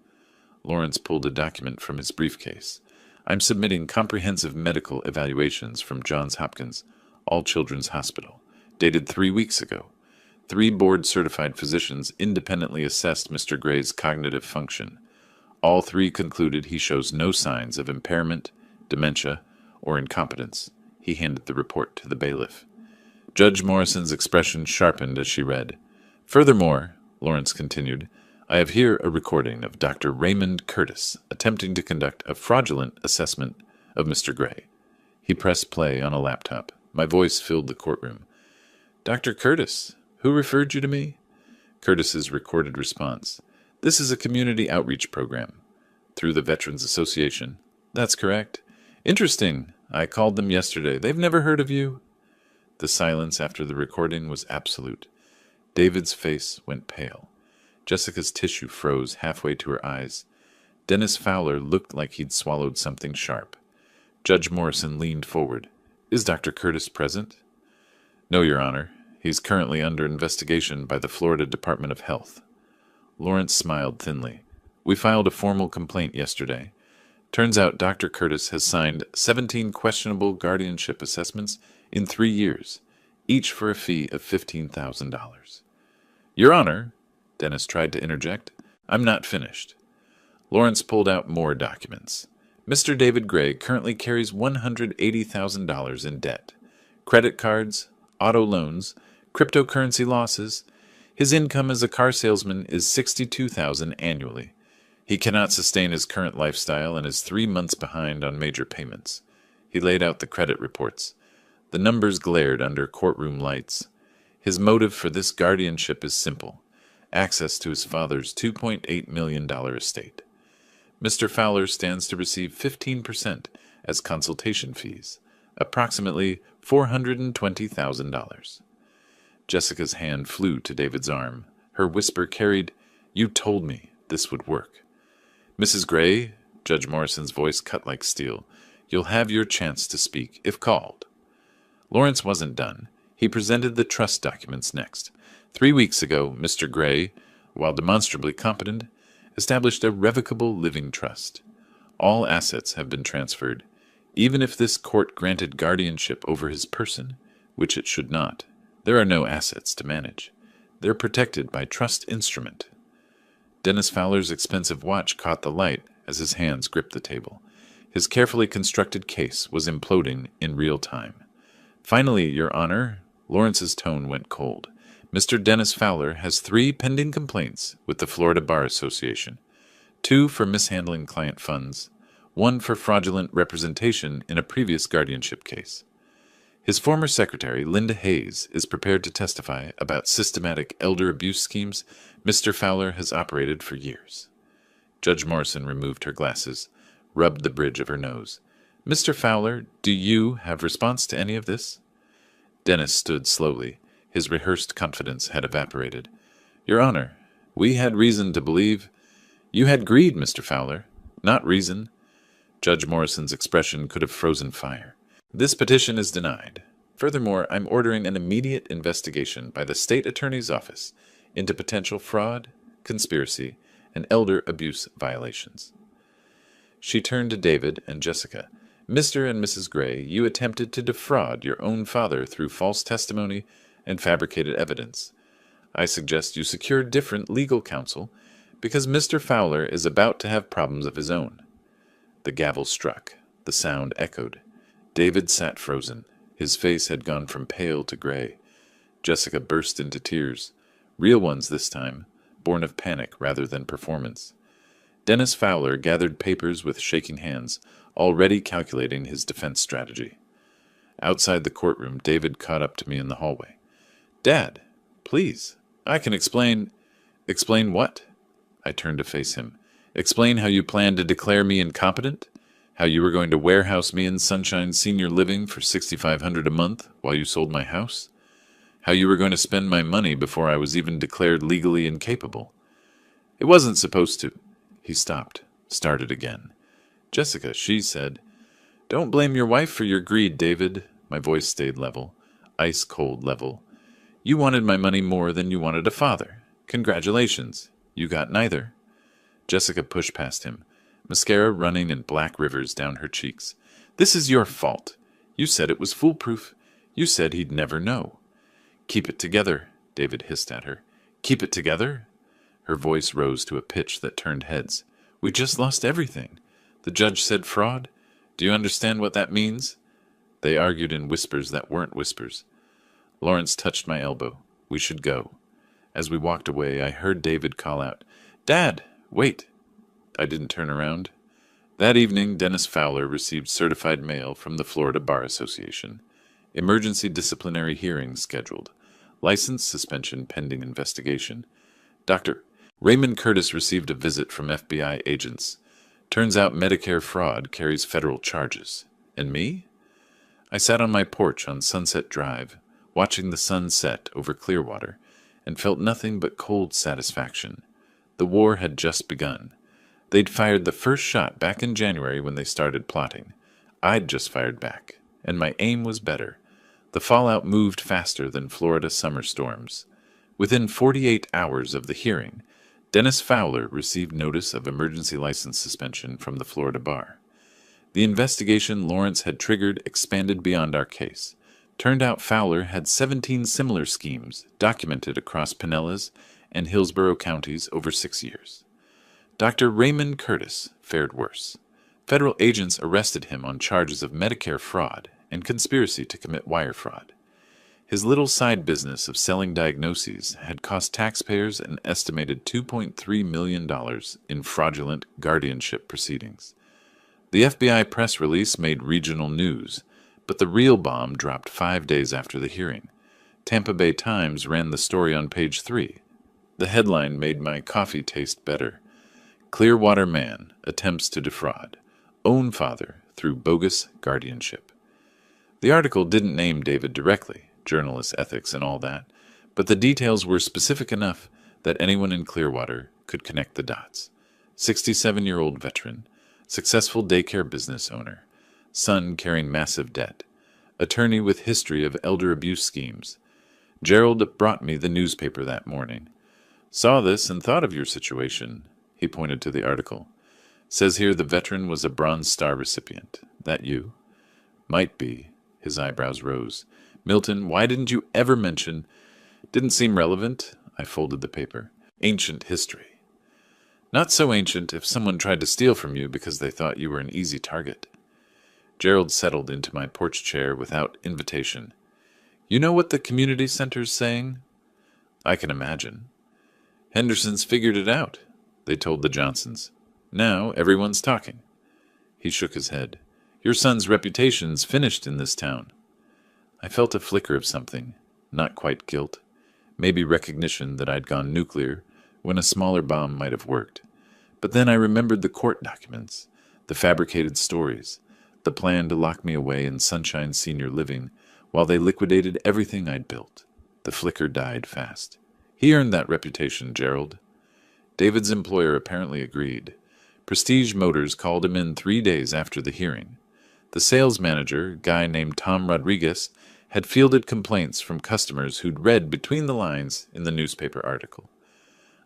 Lawrence pulled a document from his briefcase. "I'm submitting comprehensive medical evaluations from Johns Hopkins, All Children's Hospital, dated 3 weeks ago. 3 board-certified physicians independently assessed Mr. Gray's cognitive function. All 3 concluded he shows no signs of impairment, dementia, or incompetence." He handed the report to the bailiff. Judge Morrison's expression sharpened as she read. "Furthermore," Lawrence continued, "I have here a recording of Dr. Raymond Curtis attempting to conduct a fraudulent assessment of Mr. Gray." He pressed play on a laptop. My voice filled the courtroom. "Dr. Curtis, who referred you to me?" Curtis's recorded response. "This is a community outreach program. Through the Veterans Association." "That's correct." "Interesting. I called them yesterday. They've never heard of you?" The silence after the recording was absolute. David's face went pale. Jessica's tissue froze halfway to her eyes. Dennis Fowler looked like he'd swallowed something sharp. Judge Morrison leaned forward. "Is Dr. Curtis present?" "No, Your Honor. He's currently under investigation by the Florida Department of Health." Lawrence smiled thinly. "We filed a formal complaint yesterday. Turns out Dr. Curtis has signed 17 questionable guardianship assessments in 3 years, each for a fee of $15,000. "Your Honor," Dennis tried to interject, "I'm not finished." Lawrence pulled out more documents. "Mr. David Gray currently carries $180,000 in debt. Credit cards, auto loans, cryptocurrency losses. His income as a car salesman is $62,000 annually. He cannot sustain his current lifestyle and is 3 months behind on major payments. He laid out the credit reports. The numbers glared under courtroom lights. His motive for this guardianship is simple: access to his father's $2.8 million estate. Mr. Fowler stands to receive 15% as consultation fees, approximately $420,000. Jessica's hand flew to David's arm. Her whisper carried, "You told me this would work." "Mrs. Gray," Judge Morrison's voice cut like steel, "you'll have your chance to speak, if called." Lawrence wasn't done. He presented the trust documents next. 3 weeks ago, Mr. Gray, while demonstrably competent, established a revocable living trust. All assets have been transferred. Even if this court granted guardianship over his person, which it should not, there are no assets to manage. They're protected by trust instrument. Dennis Fowler's expensive watch caught the light as his hands gripped the table. His carefully constructed case was imploding in real time. "Finally, Your Honor," Lawrence's tone went cold. "Mr. Dennis Fowler has 3 pending complaints with the Florida Bar Association. 2 for mishandling client funds, 1 for fraudulent representation in a previous guardianship case. His former secretary, Linda Hayes, is prepared to testify about systematic elder abuse schemes Mr. Fowler has operated for years." Judge Morrison removed her glasses, rubbed the bridge of her nose. "Mr. Fowler, do you have response to any of this?" Dennis stood slowly. His rehearsed confidence had evaporated. "Your Honor, we had reason to believe—" "You had greed, Mr. Fowler, not reason." Judge Morrison's expression could have frozen fire. "This petition is denied. Furthermore, I'm ordering an immediate investigation by the State Attorney's Office into potential fraud, conspiracy, and elder abuse violations." She turned to David and Jessica. "Mr. and Mrs. Gray, you attempted to defraud your own father through false testimony and fabricated evidence. I suggest you secure different legal counsel because Mr. Fowler is about to have problems of his own." The gavel struck. The sound echoed. David sat frozen. His face had gone from pale to gray. Jessica burst into tears, real ones this time, born of panic rather than performance. Dennis Fowler gathered papers with shaking hands, already calculating his defense strategy. Outside the courtroom, David caught up to me in the hallway. "Dad, please, I can explain—" "Explain what?" I turned to face him. "Explain how you planned to declare me incompetent? How you were going to warehouse me in Sunshine Senior Living for $6,500 a month while you sold my house? How you were going to spend my money before I was even declared legally incapable? It wasn't supposed to." He stopped, started again. "Jessica," she said. "Don't blame your wife for your greed, David." My voice stayed level, ice-cold level. "You wanted my money more than you wanted a father. Congratulations. You got neither." Jessica pushed past him, mascara running in black rivers down her cheeks. "This is your fault. You said it was foolproof. You said he'd never know." "Keep it together," David hissed at her. "Keep it together?" Her voice rose to a pitch that turned heads. "We just lost everything. The judge said fraud. Do you understand what that means?" They argued in whispers that weren't whispers. Lawrence touched my elbow. We should go. As we walked away, I heard David call out, "Dad, wait." I didn't turn around. That evening, Dennis Fowler received certified mail from the Florida Bar Association. Emergency disciplinary hearing scheduled. License suspension pending investigation. Dr. Raymond Curtis received a visit from FBI agents. Turns out Medicare fraud carries federal charges. And me? I sat on my porch on Sunset Drive, watching the sun set over Clearwater, and felt nothing but cold satisfaction. The war had just begun. They'd fired the first shot back in January when they started plotting. I'd just fired back, and my aim was better. The fallout moved faster than Florida summer storms. Within 48 hours of the hearing, Dennis Fowler received notice of emergency license suspension from the Florida Bar. The investigation Lawrence had triggered expanded beyond our case. Turned out Fowler had 17 similar schemes documented across Pinellas and Hillsborough counties over 6 years. Dr. Raymond Curtis fared worse. Federal agents arrested him on charges of Medicare fraud and conspiracy to commit wire fraud. His little side business of selling diagnoses had cost taxpayers an estimated $2.3 million in fraudulent guardianship proceedings. The FBI press release made regional news, but the real bomb dropped 5 days after the hearing. Tampa Bay Times ran the story on page 3. The headline made my coffee taste better. Clearwater man attempts to defraud own father through bogus guardianship. The article didn't name David directly, journalist ethics and all that, but the details were specific enough that anyone in Clearwater could connect the dots. 67-year-old veteran, successful daycare business owner, son carrying massive debt, attorney with history of elder abuse schemes. Gerald brought me the newspaper that morning. Saw this and thought of your situation. He pointed to the article. Says here the veteran was a Bronze Star recipient. That you? Might be. His eyebrows rose. Milton, why didn't you ever mention? Didn't seem relevant. I folded the paper. Ancient history. Not so ancient if someone tried to steal from you because they thought you were an easy target. Gerald settled into my porch chair without invitation. You know what the community center's saying? I can imagine. Henderson's figured it out, they told the Johnsons. Now everyone's talking. He shook his head. Your son's reputation's finished in this town. I felt a flicker of something, not quite guilt, maybe recognition that I'd gone nuclear when a smaller bomb might have worked. But then I remembered the court documents, the fabricated stories, the plan to lock me away in Sunshine Senior Living while they liquidated everything I'd built. The flicker died fast. He earned that reputation, Gerald. David's employer apparently agreed. Prestige Motors called him in 3 days after the hearing. The sales manager, a guy named Tom Rodriguez, had fielded complaints from customers who'd read between the lines in the newspaper article.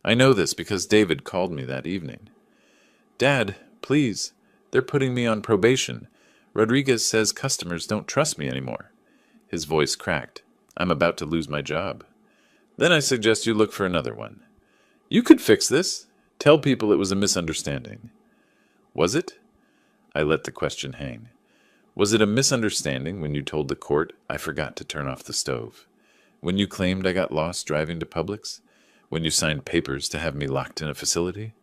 I know this because David called me that evening. Dad, please, they're putting me on probation. Rodriguez says customers don't trust me anymore. His voice cracked. I'm about to lose my job. Then I suggest you look for another one. You could fix this. Tell people it was a misunderstanding. Was it? I let the question hang. Was it a misunderstanding when you told the court I forgot to turn off the stove? When you claimed I got lost driving to Publix? When you signed papers to have me locked in a facility?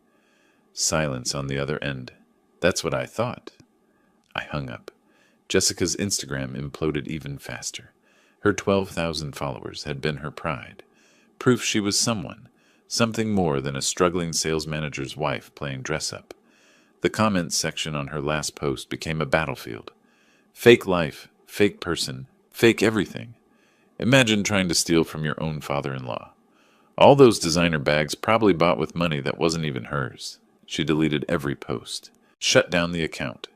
Silence on the other end. That's what I thought. I hung up. Jessica's Instagram imploded even faster. Her 12,000 followers had been her pride. Proof she was someone, something more than a struggling sales manager's wife playing dress-up. The comments section on her last post became a battlefield. Fake life, fake person, fake everything. Imagine trying to steal from your own father-in-law. All those designer bags probably bought with money that wasn't even hers. She deleted every post, shut down the account.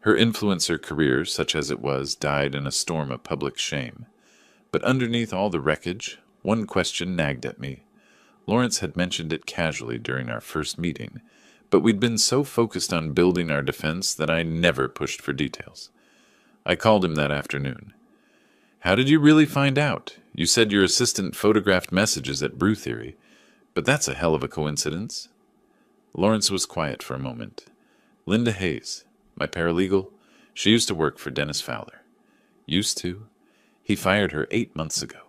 Her influencer career, such as it was, died in a storm of public shame. But underneath all the wreckage, one question nagged at me. Lawrence had mentioned it casually during our first meeting, but we'd been so focused on building our defense that I never pushed for details. I called him that afternoon. How did you really find out? You said your assistant photographed messages at Brew Theory, but that's a hell of a coincidence. Lawrence was quiet for a moment. Linda Hayes, my paralegal, she used to work for Dennis Fowler. Used to? He fired her 8 months ago.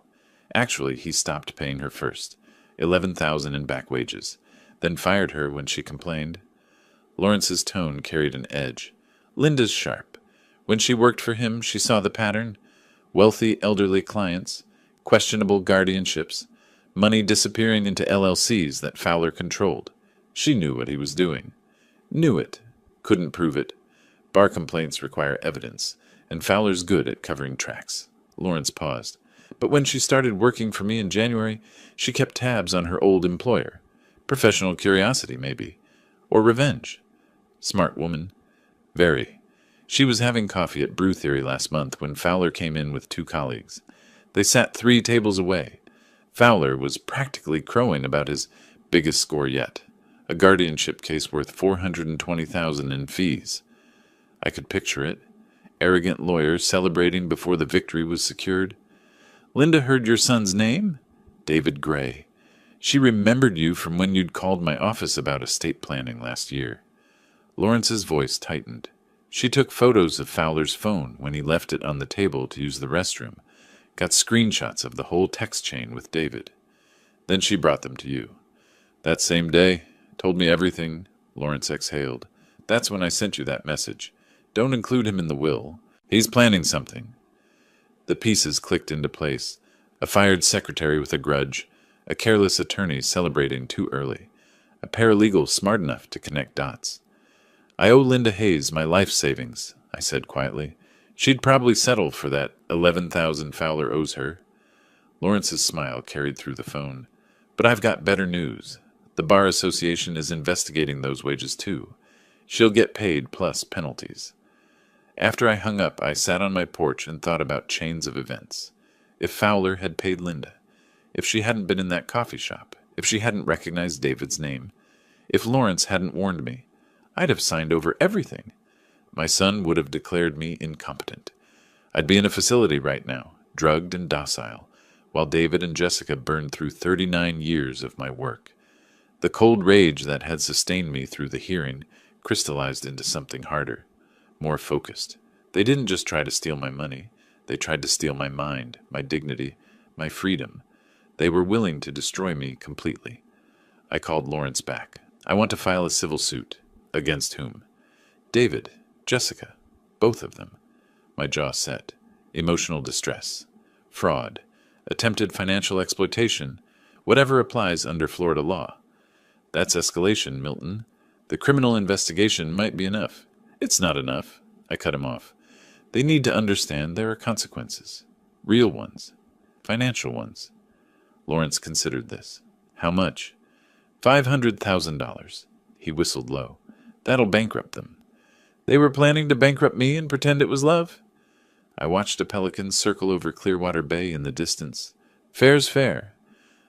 Actually, he stopped paying her first, $11,000 in back wages, then fired her when she complained. Lawrence's tone carried an edge. Linda's sharp. When she worked for him, she saw the pattern. Wealthy elderly clients, questionable guardianships, money disappearing into LLCs that Fowler controlled. She knew what he was doing. Knew it. Couldn't prove it. Bar complaints require evidence, and Fowler's good at covering tracks. Lawrence paused. But when she started working for me in January, she kept tabs on her old employer. Professional curiosity, maybe. Or revenge. Smart woman. Very. She was having coffee at Brew Theory last month when Fowler came in with 2 colleagues. They sat 3 tables away. Fowler was practically crowing about his biggest score yet, a guardianship case worth $420,000 in fees. I could picture it. Arrogant lawyer celebrating before the victory was secured. Linda heard your son's name? David Gray. She remembered you from when you'd called my office about estate planning last year. Lawrence's voice tightened. She took photos of Fowler's phone when he left it on the table to use the restroom. Got screenshots of the whole text chain with David. Then she brought them to you. That same day, told me everything. Lawrence exhaled. That's when I sent you that message. Don't include him in the will. He's planning something. The pieces clicked into place. A fired secretary with a grudge, a careless attorney celebrating too early, a paralegal smart enough to connect dots. I owe Linda Hayes my life savings, I said quietly. She'd probably settle for that 11,000 Fowler owes her. Lawrence's smile carried through the phone. But I've got better news. The Bar Association is investigating those wages too. She'll get paid plus penalties. After I hung up, I sat on my porch and thought about chains of events. If Fowler had paid Linda, if she hadn't been in that coffee shop, if she hadn't recognized David's name, if Lawrence hadn't warned me, I'd have signed over everything. My son would have declared me incompetent. I'd be in a facility right now, drugged and docile, while David and Jessica burned through 39 years of my work. The cold rage that had sustained me through the hearing crystallized into something harder, more focused. They didn't just try to steal my money. They tried to steal my mind, my dignity, my freedom. They were willing to destroy me completely. I called Lawrence back. I want to file a civil suit. Against whom? David, Jessica, both of them. My jaw set. Emotional distress. Fraud. Attempted financial exploitation. Whatever applies under Florida law. That's escalation, Milton. The criminal investigation might be enough. It's not enough. I cut him off. They need to understand there are consequences. Real ones. Financial ones. Lawrence considered this. How much? $500,000. He whistled low. That'll bankrupt them. They were planning to bankrupt me and pretend it was love? I watched a pelican circle over Clearwater Bay in the distance. Fair's fair.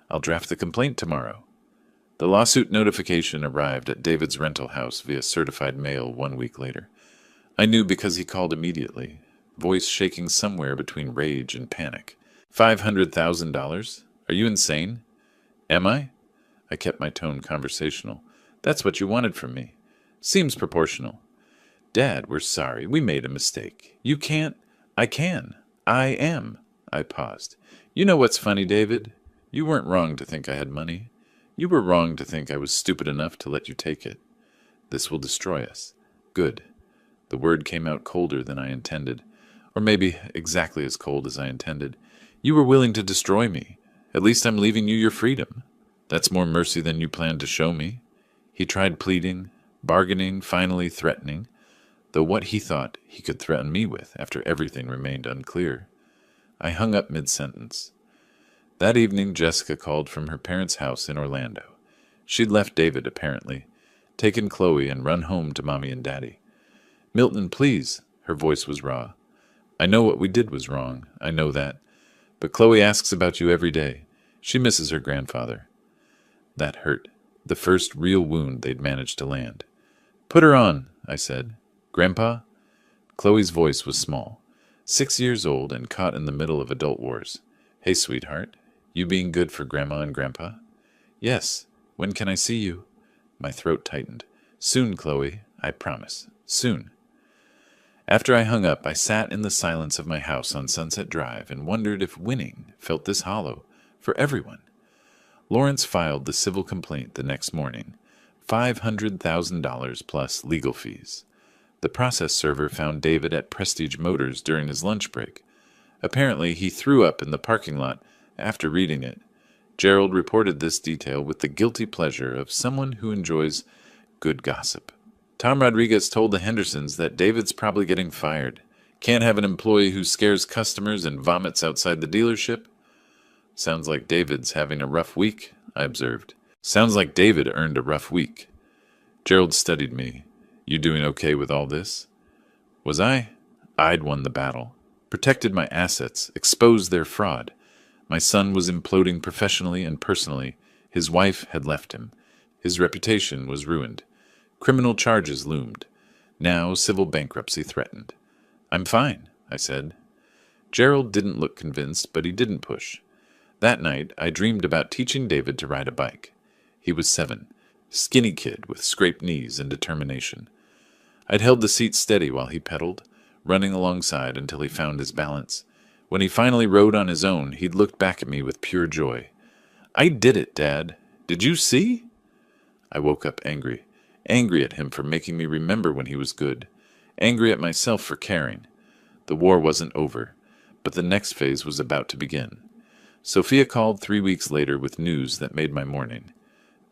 I'll draft the complaint tomorrow. The lawsuit notification arrived at David's rental house via certified mail 1 week later. I knew because he called immediately, voice shaking somewhere between rage and panic. $500,000? Are you insane? Am I? I kept my tone conversational. That's what you wanted from me. Seems proportional. Dad, we're sorry. We made a mistake. You can't. I can. I am. I paused. You know what's funny, David? You weren't wrong to think I had money. You were wrong to think I was stupid enough to let you take it. This will destroy us. Good. The word came out colder than I intended. Or maybe exactly as cold as I intended. You were willing to destroy me. At least I'm leaving you your freedom. That's more mercy than you planned to show me. He tried pleading, bargaining, finally threatening, though what he thought he could threaten me with after everything remained unclear. I hung up mid-sentence. That evening, Jessica called from her parents' house in Orlando. She'd left David, apparently, taken Chloe and run home to Mommy and Daddy. Milton, please. Her voice was raw. I know what we did was wrong. I know that. But Chloe asks about you every day. She misses her grandfather. That hurt. The first real wound they'd managed to land. Put her on, I said. Grandpa? Chloe's voice was small. 6 years old and caught in the middle of adult wars. Hey, sweetheart. You being good for Grandma and Grandpa? Yes. When can I see you? My throat tightened. Soon, Chloe. I promise. Soon. After I hung up, I sat in the silence of my house on Sunset Drive and wondered if winning felt this hollow for everyone. Lawrence filed the civil complaint the next morning. $500,000 plus legal fees. The process server found David at Prestige Motors during his lunch break. Apparently, he threw up in the parking lot after reading it. Gerald reported this detail with the guilty pleasure of someone who enjoys good gossip. Tom Rodriguez told the Hendersons that David's probably getting fired. Can't have an employee who scares customers and vomits outside the dealership. Sounds like David's having a rough week, I observed. Sounds like David earned a rough week. Gerald studied me. You doing okay with all this? Was I? I'd won the battle. Protected my assets, exposed their fraud. My son was imploding professionally and personally. His wife had left him. His reputation was ruined. Criminal charges loomed. Now civil bankruptcy threatened. I'm fine, I said. Gerald didn't look convinced, but he didn't push. That night, I dreamed about teaching David to ride a bike. He was 7, skinny kid with scraped knees and determination. I'd held the seat steady while he pedaled, running alongside until he found his balance. When he finally rode on his own, he'd looked back at me with pure joy. "I did it, Dad. Did you see?" I woke up angry. Angry at him for making me remember when he was good. Angry at myself for caring. The war wasn't over, but the next phase was about to begin. Sophia called 3 weeks later with news that made my morning.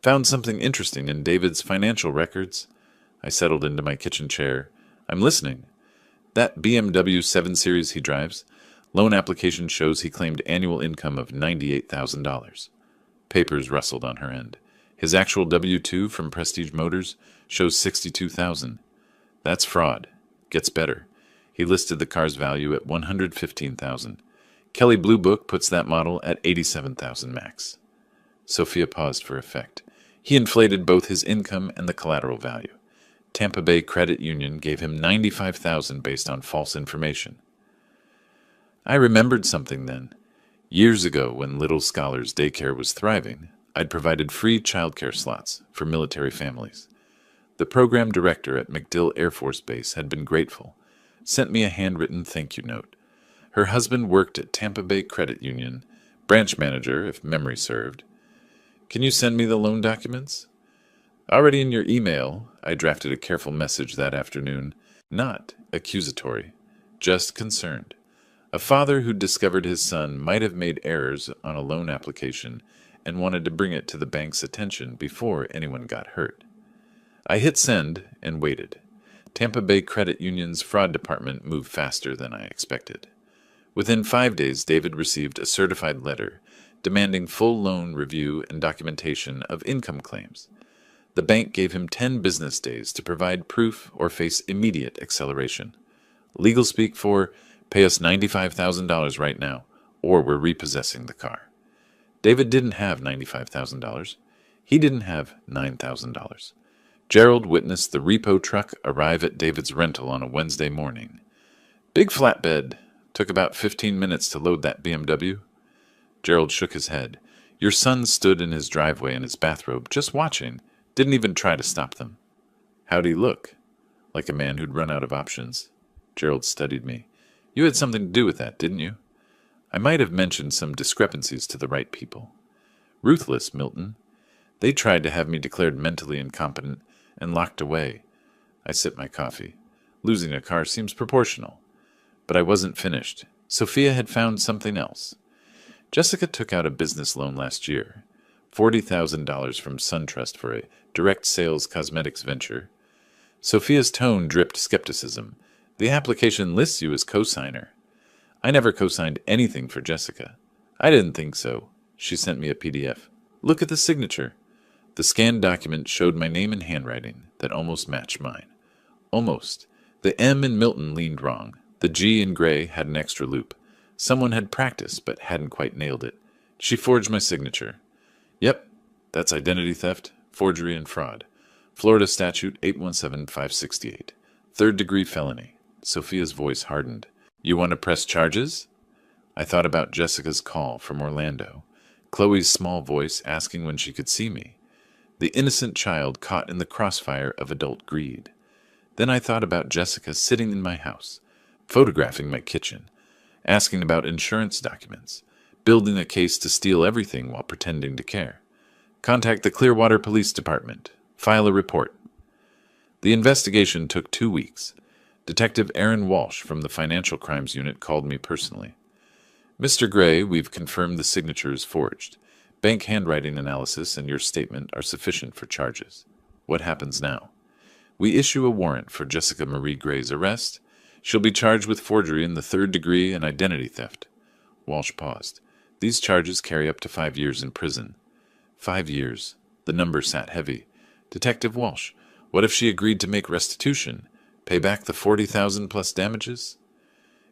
"Found something interesting in David's financial records." I settled into my kitchen chair. "I'm listening." "That BMW 7 Series he drives, loan application shows he claimed annual income of $98,000. Papers rustled on her end. His actual W-2 from Prestige Motors shows $62,000. That's fraud. Gets better. He listed the car's value at $115,000. Kelley Blue Book puts that model at $87,000 max. Sophia paused for effect. He inflated both his income and the collateral value. Tampa Bay Credit Union gave him $95,000 based on false information. I remembered something then. Years ago, when Little Scholars Daycare was thriving, I'd provided free childcare slots for military families. The program director at MacDill Air Force Base had been grateful, sent me a handwritten thank you note. Her husband worked at Tampa Bay Credit Union, branch manager, if memory served. "Can you send me the loan documents?" "Already in your email." I drafted a careful message that afternoon, not accusatory, just concerned. A father who discovered his son might have made errors on a loan application and wanted to bring it to the bank's attention before anyone got hurt. I hit send and waited. Tampa Bay Credit Union's fraud department moved faster than I expected. Within 5 days, David received a certified letter demanding full loan review and documentation of income claims. The bank gave him 10 business days to provide proof or face immediate acceleration. Legal speak for, "Pay us $95,000 right now, or we're repossessing the car." David didn't have $95,000. He didn't have $9,000. Gerald witnessed the repo truck arrive at David's rental on a Wednesday morning. "Big flatbed. Took about 15 minutes to load that BMW." Gerald shook his head. "Your son stood in his driveway in his bathrobe, just watching. Didn't even try to stop them." "How'd he look?" "Like a man who'd run out of options." Gerald studied me. "You had something to do with that, didn't you?" I might have mentioned some discrepancies to the right people. "Ruthless, Milton. They tried to have me declared mentally incompetent and locked away." I sipped my coffee. Losing a car seems proportional. But I wasn't finished. Sophia had found something else. Jessica took out a business loan last year, $40,000 from SunTrust for a direct sales cosmetics venture. Sophia's tone dripped skepticism. "The application lists you as co-signer." I never co-signed anything for Jessica. "I didn't think so." She sent me a PDF. "Look at the signature." The scanned document showed my name in handwriting that almost matched mine. Almost. The M in Milton leaned wrong. The G in Gray had an extra loop. Someone had practiced but hadn't quite nailed it. She forged my signature. "Yep, that's identity theft, forgery, and fraud. Florida Statute 817568. Third-degree felony." Sophia's voice hardened. "You want to press charges?" I thought about Jessica's call from Orlando. Chloe's small voice asking when she could see me. The innocent child caught in the crossfire of adult greed. Then I thought about Jessica sitting in my house, photographing my kitchen, asking about insurance documents, building a case to steal everything while pretending to care. Contact the Clearwater Police Department. File a report. The investigation took 2 weeks. Detective Aaron Walsh from the Financial Crimes Unit called me personally. "Mr. Gray, we've confirmed the signature is forged. Bank handwriting analysis and your statement are sufficient for charges. What happens now?" "We issue a warrant for Jessica Marie Gray's arrest. She'll be charged with forgery in the 3rd degree and identity theft." Walsh paused. "These charges carry up to 5 years in prison." 5 years. The number sat heavy. "Detective Walsh, what if she agreed to make restitution? Pay back the 40,000 plus damages?"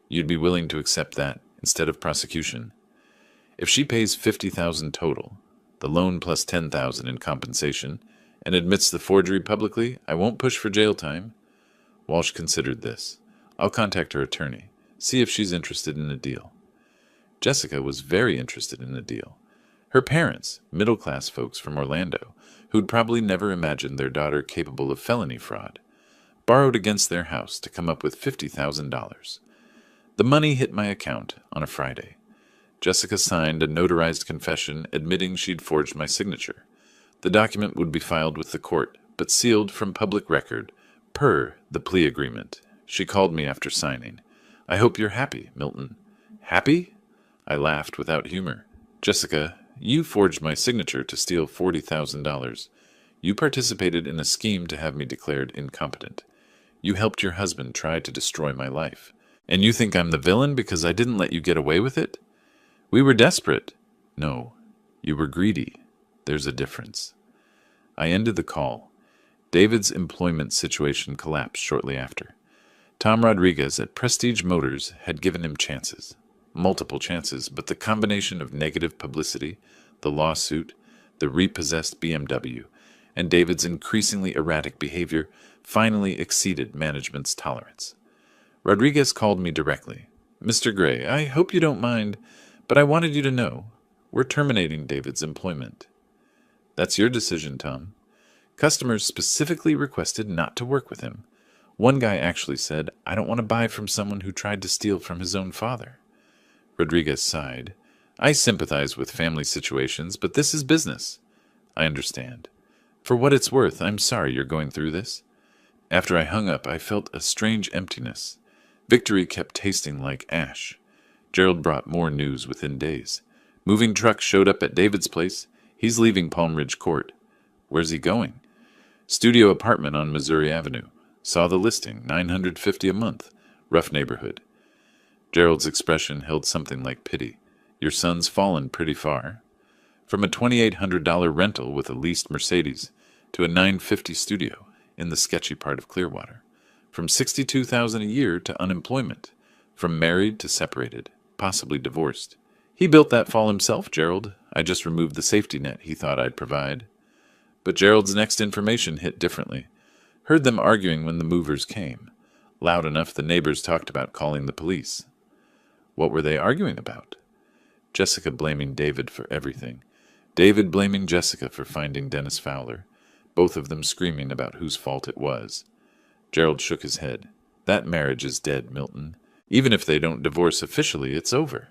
"You'd be willing to accept that instead of prosecution?" "If she pays 50,000 total, the loan plus 10,000 in compensation, and admits the forgery publicly, I won't push for jail time." Walsh considered this. "I'll contact her attorney, see if she's interested in a deal." Jessica was very interested in a deal. Her parents, middle-class folks from Orlando, who'd probably never imagined their daughter capable of felony fraud, borrowed against their house to come up with $50,000. The money hit my account on a Friday. Jessica signed a notarized confession admitting she'd forged my signature. The document would be filed with the court, but sealed from public record, per the plea agreement. She called me after signing. "I hope you're happy, Milton." "Happy?" I laughed without humor. "Jessica, you forged my signature to steal $40,000. You participated in a scheme to have me declared incompetent. You helped your husband try to destroy my life. And you think I'm the villain because I didn't let you get away with it? We were desperate." "No, you were greedy. There's a difference." I ended the call. David's employment situation collapsed shortly after. Tom Rodriguez at Prestige Motors had given him chances. Multiple chances, but the combination of negative publicity, the lawsuit, the repossessed BMW, and David's increasingly erratic behavior finally exceeded management's tolerance. Rodriguez called me directly. "Mr. Gray, I hope you don't mind, but I wanted you to know, we're terminating David's employment." "That's your decision, Tom. Customers specifically requested not to work with him. One guy actually said, 'I don't want to buy from someone who tried to steal from his own father.'" Rodriguez sighed. "I sympathize with family situations, but this is business." "I understand. For what it's worth, I'm sorry you're going through this." After I hung up, I felt a strange emptiness. Victory kept tasting like ash. Gerald brought more news within days. Moving truck showed up at David's place. He's leaving Palm Ridge Court. Where's he going? Studio apartment on Missouri Avenue. Saw the listing, $950 a month. Rough neighborhood. Gerald's expression held something like pity. "Your son's fallen pretty far. From a $2,800 rental with a leased Mercedes to a $950 studio in the sketchy part of Clearwater. From $62,000 a year to unemployment. From married to separated, possibly divorced. He built that fall himself, Gerald. I just removed the safety net he thought I'd provide." But Gerald's next information hit differently. Heard them arguing when the movers came. Loud enough the neighbors talked about calling the police. What were they arguing about? Jessica blaming David for everything. David blaming Jessica for finding Dennis Fowler. Both of them screaming about whose fault it was. Gerald shook his head. "That marriage is dead, Milton. Even if they don't divorce officially, it's over."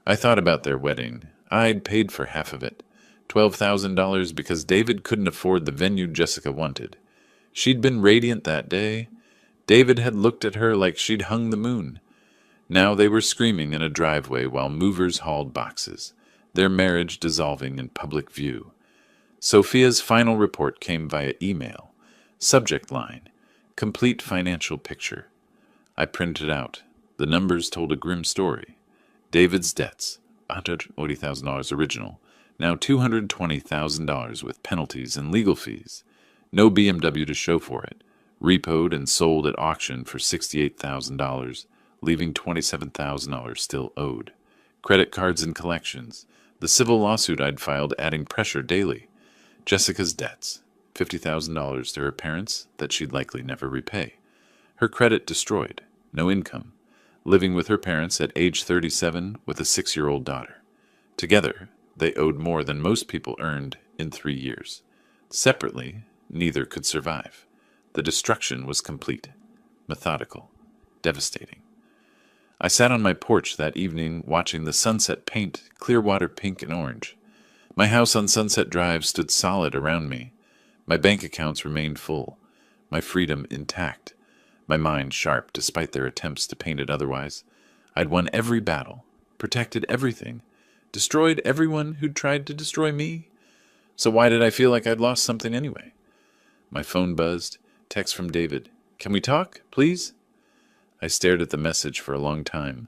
I thought about their wedding. I'd paid for half of it. $12,000 because David couldn't afford the venue Jessica wanted. She'd been radiant that day. David had looked at her like she'd hung the moon. Now they were screaming in a driveway while movers hauled boxes, their marriage dissolving in public view. Sophia's final report came via email. Subject line, "Complete financial picture." I printed out. The numbers told a grim story. David's debts, $180,000 original, now $220,000 with penalties and legal fees. No BMW to show for it. Repoed and sold at auction for $68,000, leaving $27,000 still owed. Credit cards and collections. The civil lawsuit I'd filed adding pressure daily. Jessica's debts, $50,000 to her parents that she'd likely never repay. Her credit destroyed. No income. Living with her parents at age 37 with a 6-year-old daughter. Together, they owed more than most people earned in 3 years. Separately, neither could survive. The destruction was complete, methodical, devastating. I sat on my porch that evening watching the sunset paint Clearwater pink and orange. My house on Sunset Drive stood solid around me. My bank accounts remained full, my freedom intact, my mind sharp despite their attempts to paint it otherwise. I'd won every battle, protected everything, destroyed everyone who'd tried to destroy me. So why did I feel like I'd lost something anyway? My phone buzzed. Text from David. "Can we talk, please?" I stared at the message for a long time.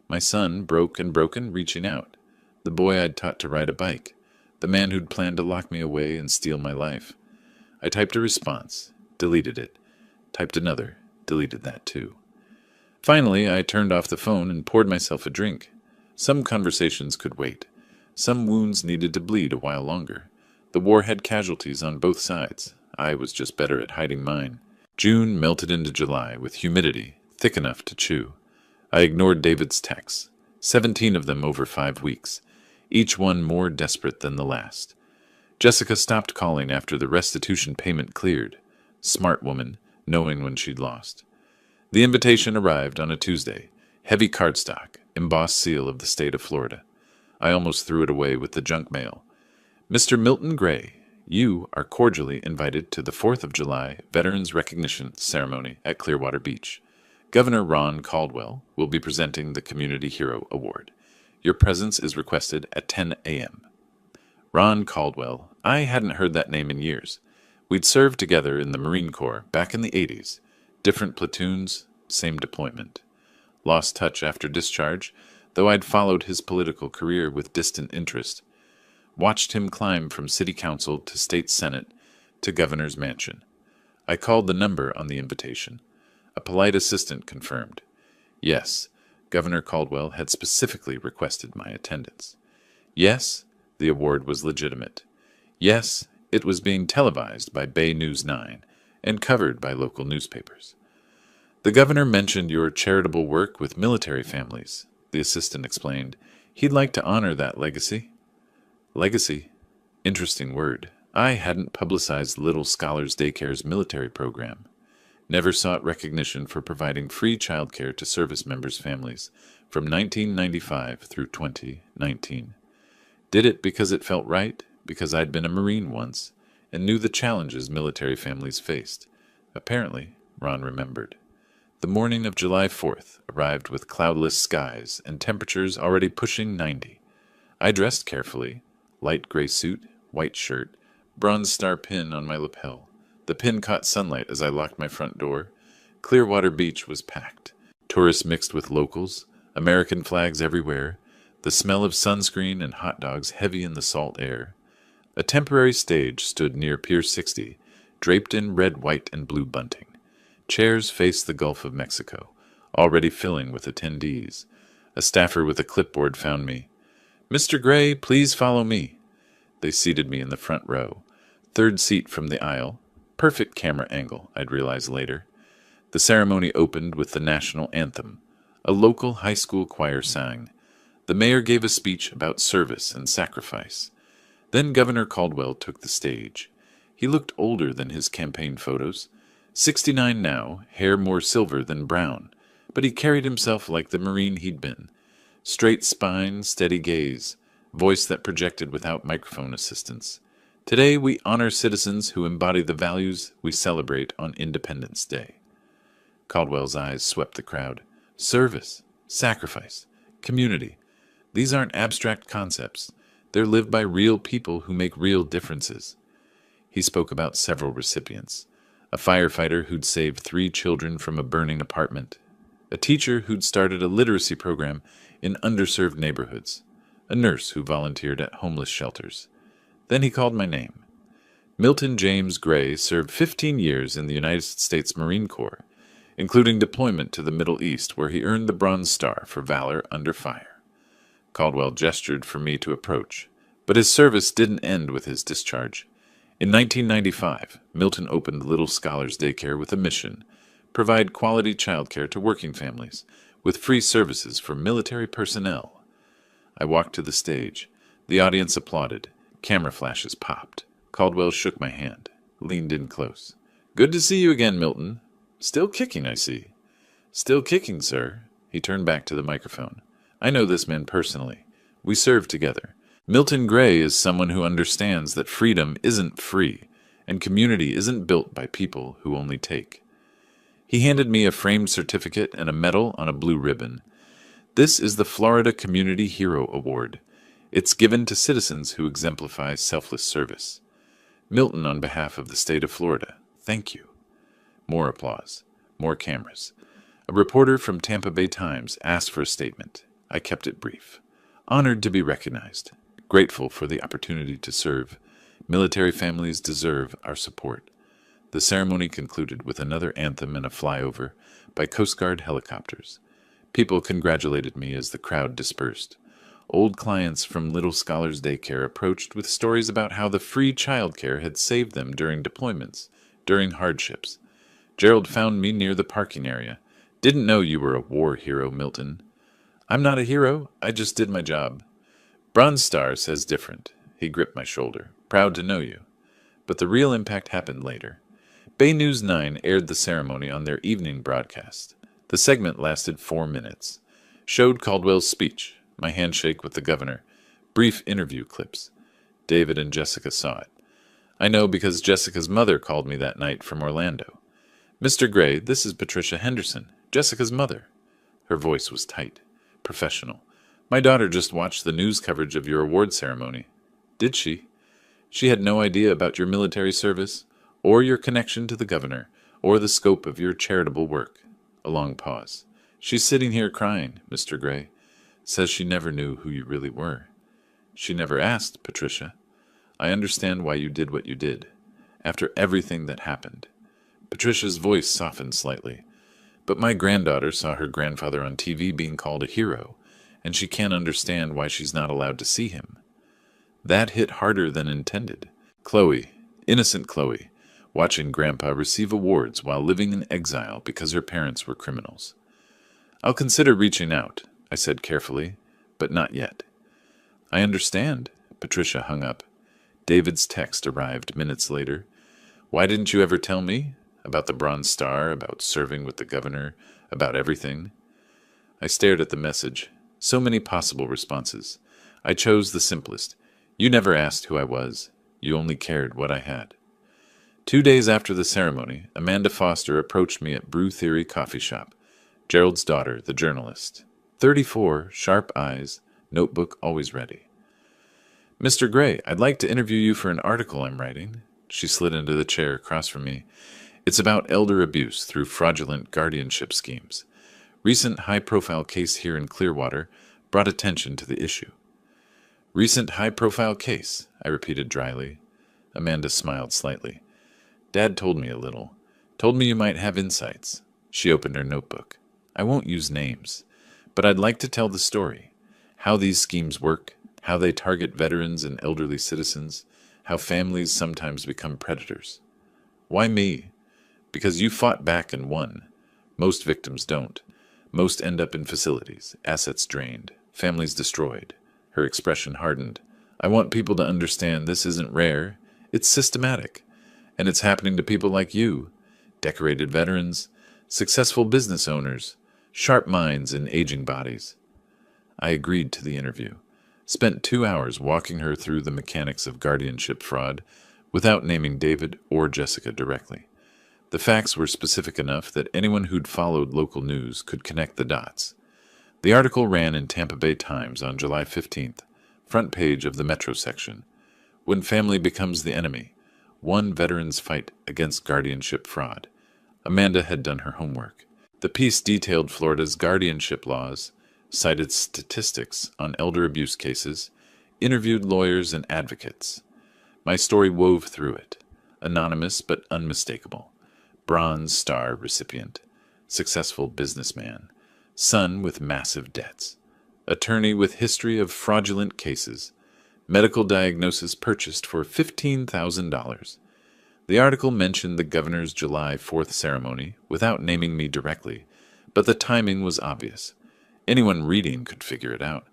My son, broke and broken, reaching out. The boy I'd taught to ride a bike. The man who'd planned to lock me away and steal my life. I typed a response, deleted it. Typed another, deleted that too. Finally, I turned off the phone and poured myself a drink. Some conversations could wait. Some wounds needed to bleed a while longer. The war had casualties on both sides. I was just better at hiding mine. June melted into July with humidity thick enough to chew. I ignored David's texts, 17 of them over 5 weeks, each one more desperate than the last. Jessica stopped calling after the restitution payment cleared. Smart woman, knowing when she'd lost. The invitation arrived on a Tuesday. Heavy cardstock, embossed seal of the state of Florida. I almost threw it away with the junk mail. Mr. Milton Gray, you are cordially invited to the 4th of July Veterans Recognition Ceremony at Clearwater Beach. Governor Ron Caldwell will be presenting the Community Hero Award. Your presence is requested at 10 a.m. Ron Caldwell. I hadn't heard that name in years. We'd served together in the Marine Corps back in the 80s. Different platoons, same deployment. Lost touch after discharge, though I'd followed his political career with distant interest. Watched him climb from city council to state senate to governor's mansion. I called the number on the invitation. A polite assistant confirmed. Yes, Governor Caldwell had specifically requested my attendance. Yes, the award was legitimate. Yes, it was being televised by Bay News 9 and covered by local newspapers. The governor mentioned your charitable work with military families, the assistant explained. He'd like to honor that legacy. Legacy? Interesting word. I hadn't publicized Little Scholars Daycare's military program. Never sought recognition for providing free childcare to service members' families from 1995 through 2019. Did it because it felt right, because I'd been a Marine once, and knew the challenges military families faced. Apparently, Ron remembered. The morning of July 4th arrived with cloudless skies and temperatures already pushing 90. I dressed carefully, light gray suit, white shirt, bronze star pin on my lapel. The pin caught sunlight as I locked my front door. Clearwater Beach was packed. Tourists mixed with locals, American flags everywhere, the smell of sunscreen and hot dogs heavy in the salt air. A temporary stage stood near Pier 60, draped in red, white, and blue bunting. Chairs faced the Gulf of Mexico, already filling with attendees. A staffer with a clipboard found me. "Mr. Gray, please follow me." They seated me in the front row, third seat from the aisle. Perfect camera angle, I'd realize later. The ceremony opened with the national anthem. A local high school choir sang. The mayor gave a speech about service and sacrifice. Then Governor Caldwell took the stage. He looked older than his campaign photos. 69 now, hair more silver than brown, but he carried himself like the Marine he'd been. Straight spine, steady gaze, voice that projected without microphone assistance. Today we honor citizens who embody the values we celebrate on Independence Day. Caldwell's eyes swept the crowd. Service, sacrifice, community. These aren't abstract concepts. They're lived by real people who make real differences. He spoke about several recipients. A firefighter who'd saved 3 children from a burning apartment. A teacher who'd started a literacy program in underserved neighborhoods. A nurse who volunteered at homeless shelters. Then he called my name. Milton James Gray served 15 years in the United States Marine Corps, including deployment to the Middle East, where he earned the Bronze Star for valor under fire. Caldwell gestured for me to approach, but his service didn't end with his discharge. In 1995, Milton opened Little Scholars Daycare with a mission: provide quality childcare to working families, with free services for military personnel. I walked to the stage. The audience applauded. Camera flashes popped. Caldwell shook my hand, leaned in close. "Good to see you again, Milton. Still kicking, I see." "Still kicking, sir." He turned back to the microphone. "I know this man personally. We served together. Milton Gray is someone who understands that freedom isn't free, and community isn't built by people who only take." He handed me a framed certificate and a medal on a blue ribbon. "This is the Florida Community Hero Award. It's given to citizens who exemplify selfless service. Milton, on behalf of the state of Florida, thank you." More applause. More cameras. A reporter from Tampa Bay Times asked for a statement. I kept it brief. Honored to be recognized. Grateful for the opportunity to serve. Military families deserve our support. The ceremony concluded with another anthem and a flyover by Coast Guard helicopters. People congratulated me as the crowd dispersed. Old clients from Little Scholars Daycare approached with stories about how the free childcare had saved them during deployments, during hardships. "Gerald found me near the parking area. Didn't know you were a war hero, Milton." "I'm not a hero. I just did my job." "Bronze Star says different." He gripped my shoulder. "Proud to know you." But the real impact happened later. Bay News 9 aired the ceremony on their evening broadcast. The segment lasted 4 minutes. Showed Caldwell's speech, my handshake with the governor, brief interview clips. David and Jessica saw it. I know because Jessica's mother called me that night from Orlando. Mr. Gray, this is Patricia Henderson, Jessica's mother. Her voice was tight, professional. My daughter just watched the news coverage of your award ceremony. Did she? She had no idea about your military service, or your connection to the governor, or the scope of your charitable work. A long pause. She's sitting here crying, Mr. Gray. Says she never knew who you really were. She never asked, Patricia. I understand why you did what you did, after everything that happened. Patricia's voice softened slightly. But my granddaughter saw her grandfather on TV being called a hero, and she can't understand why she's not allowed to see him. That hit harder than intended. Chloe, innocent Chloe, watching Grandpa receive awards while living in exile because her parents were criminals. I'll consider reaching out, I said carefully, but not yet. I understand, Patricia hung up. David's text arrived minutes later. Why didn't you ever tell me? About the Bronze Star, about serving with the governor, about everything? I stared at the message. So many possible responses. I chose the simplest. You never asked who I was. You only cared what I had. 2 days after the ceremony, Amanda Foster approached me at Brew Theory Coffee Shop. Gerald's daughter, the journalist. 34, sharp eyes, notebook always ready. Mr. Gray, I'd like to interview you for an article I'm writing. She slid into the chair across from me. It's about elder abuse through fraudulent guardianship schemes. Recent high-profile case here in Clearwater brought attention to the issue. Recent high-profile case, I repeated dryly. Amanda smiled slightly. Dad told me a little. Told me you might have insights. She opened her notebook. I won't use names, but I'd like to tell the story. How these schemes work, how they target veterans and elderly citizens, how families sometimes become predators. Why me? Because you fought back and won. Most victims don't. Most end up in facilities, assets drained, families destroyed. Her expression hardened. I want people to understand this isn't rare. It's systematic. And it's happening to people like you. Decorated veterans, successful business owners, sharp minds and aging bodies. I agreed to the interview. Spent 2 hours walking her through the mechanics of guardianship fraud without naming David or Jessica directly. The facts were specific enough that anyone who'd followed local news could connect the dots. The article ran in Tampa Bay Times on July 15th, front page of the Metro section. When family becomes the enemy, one veteran's fight against guardianship fraud. Amanda had done her homework. The piece detailed Florida's guardianship laws, cited statistics on elder abuse cases, interviewed lawyers and advocates. My story wove through it, anonymous but unmistakable. Bronze Star recipient, successful businessman, son with massive debts, attorney with history of fraudulent cases, medical diagnosis purchased for $15,000. The article mentioned the governor's July 4th ceremony without naming me directly, but the timing was obvious. Anyone reading could figure it out.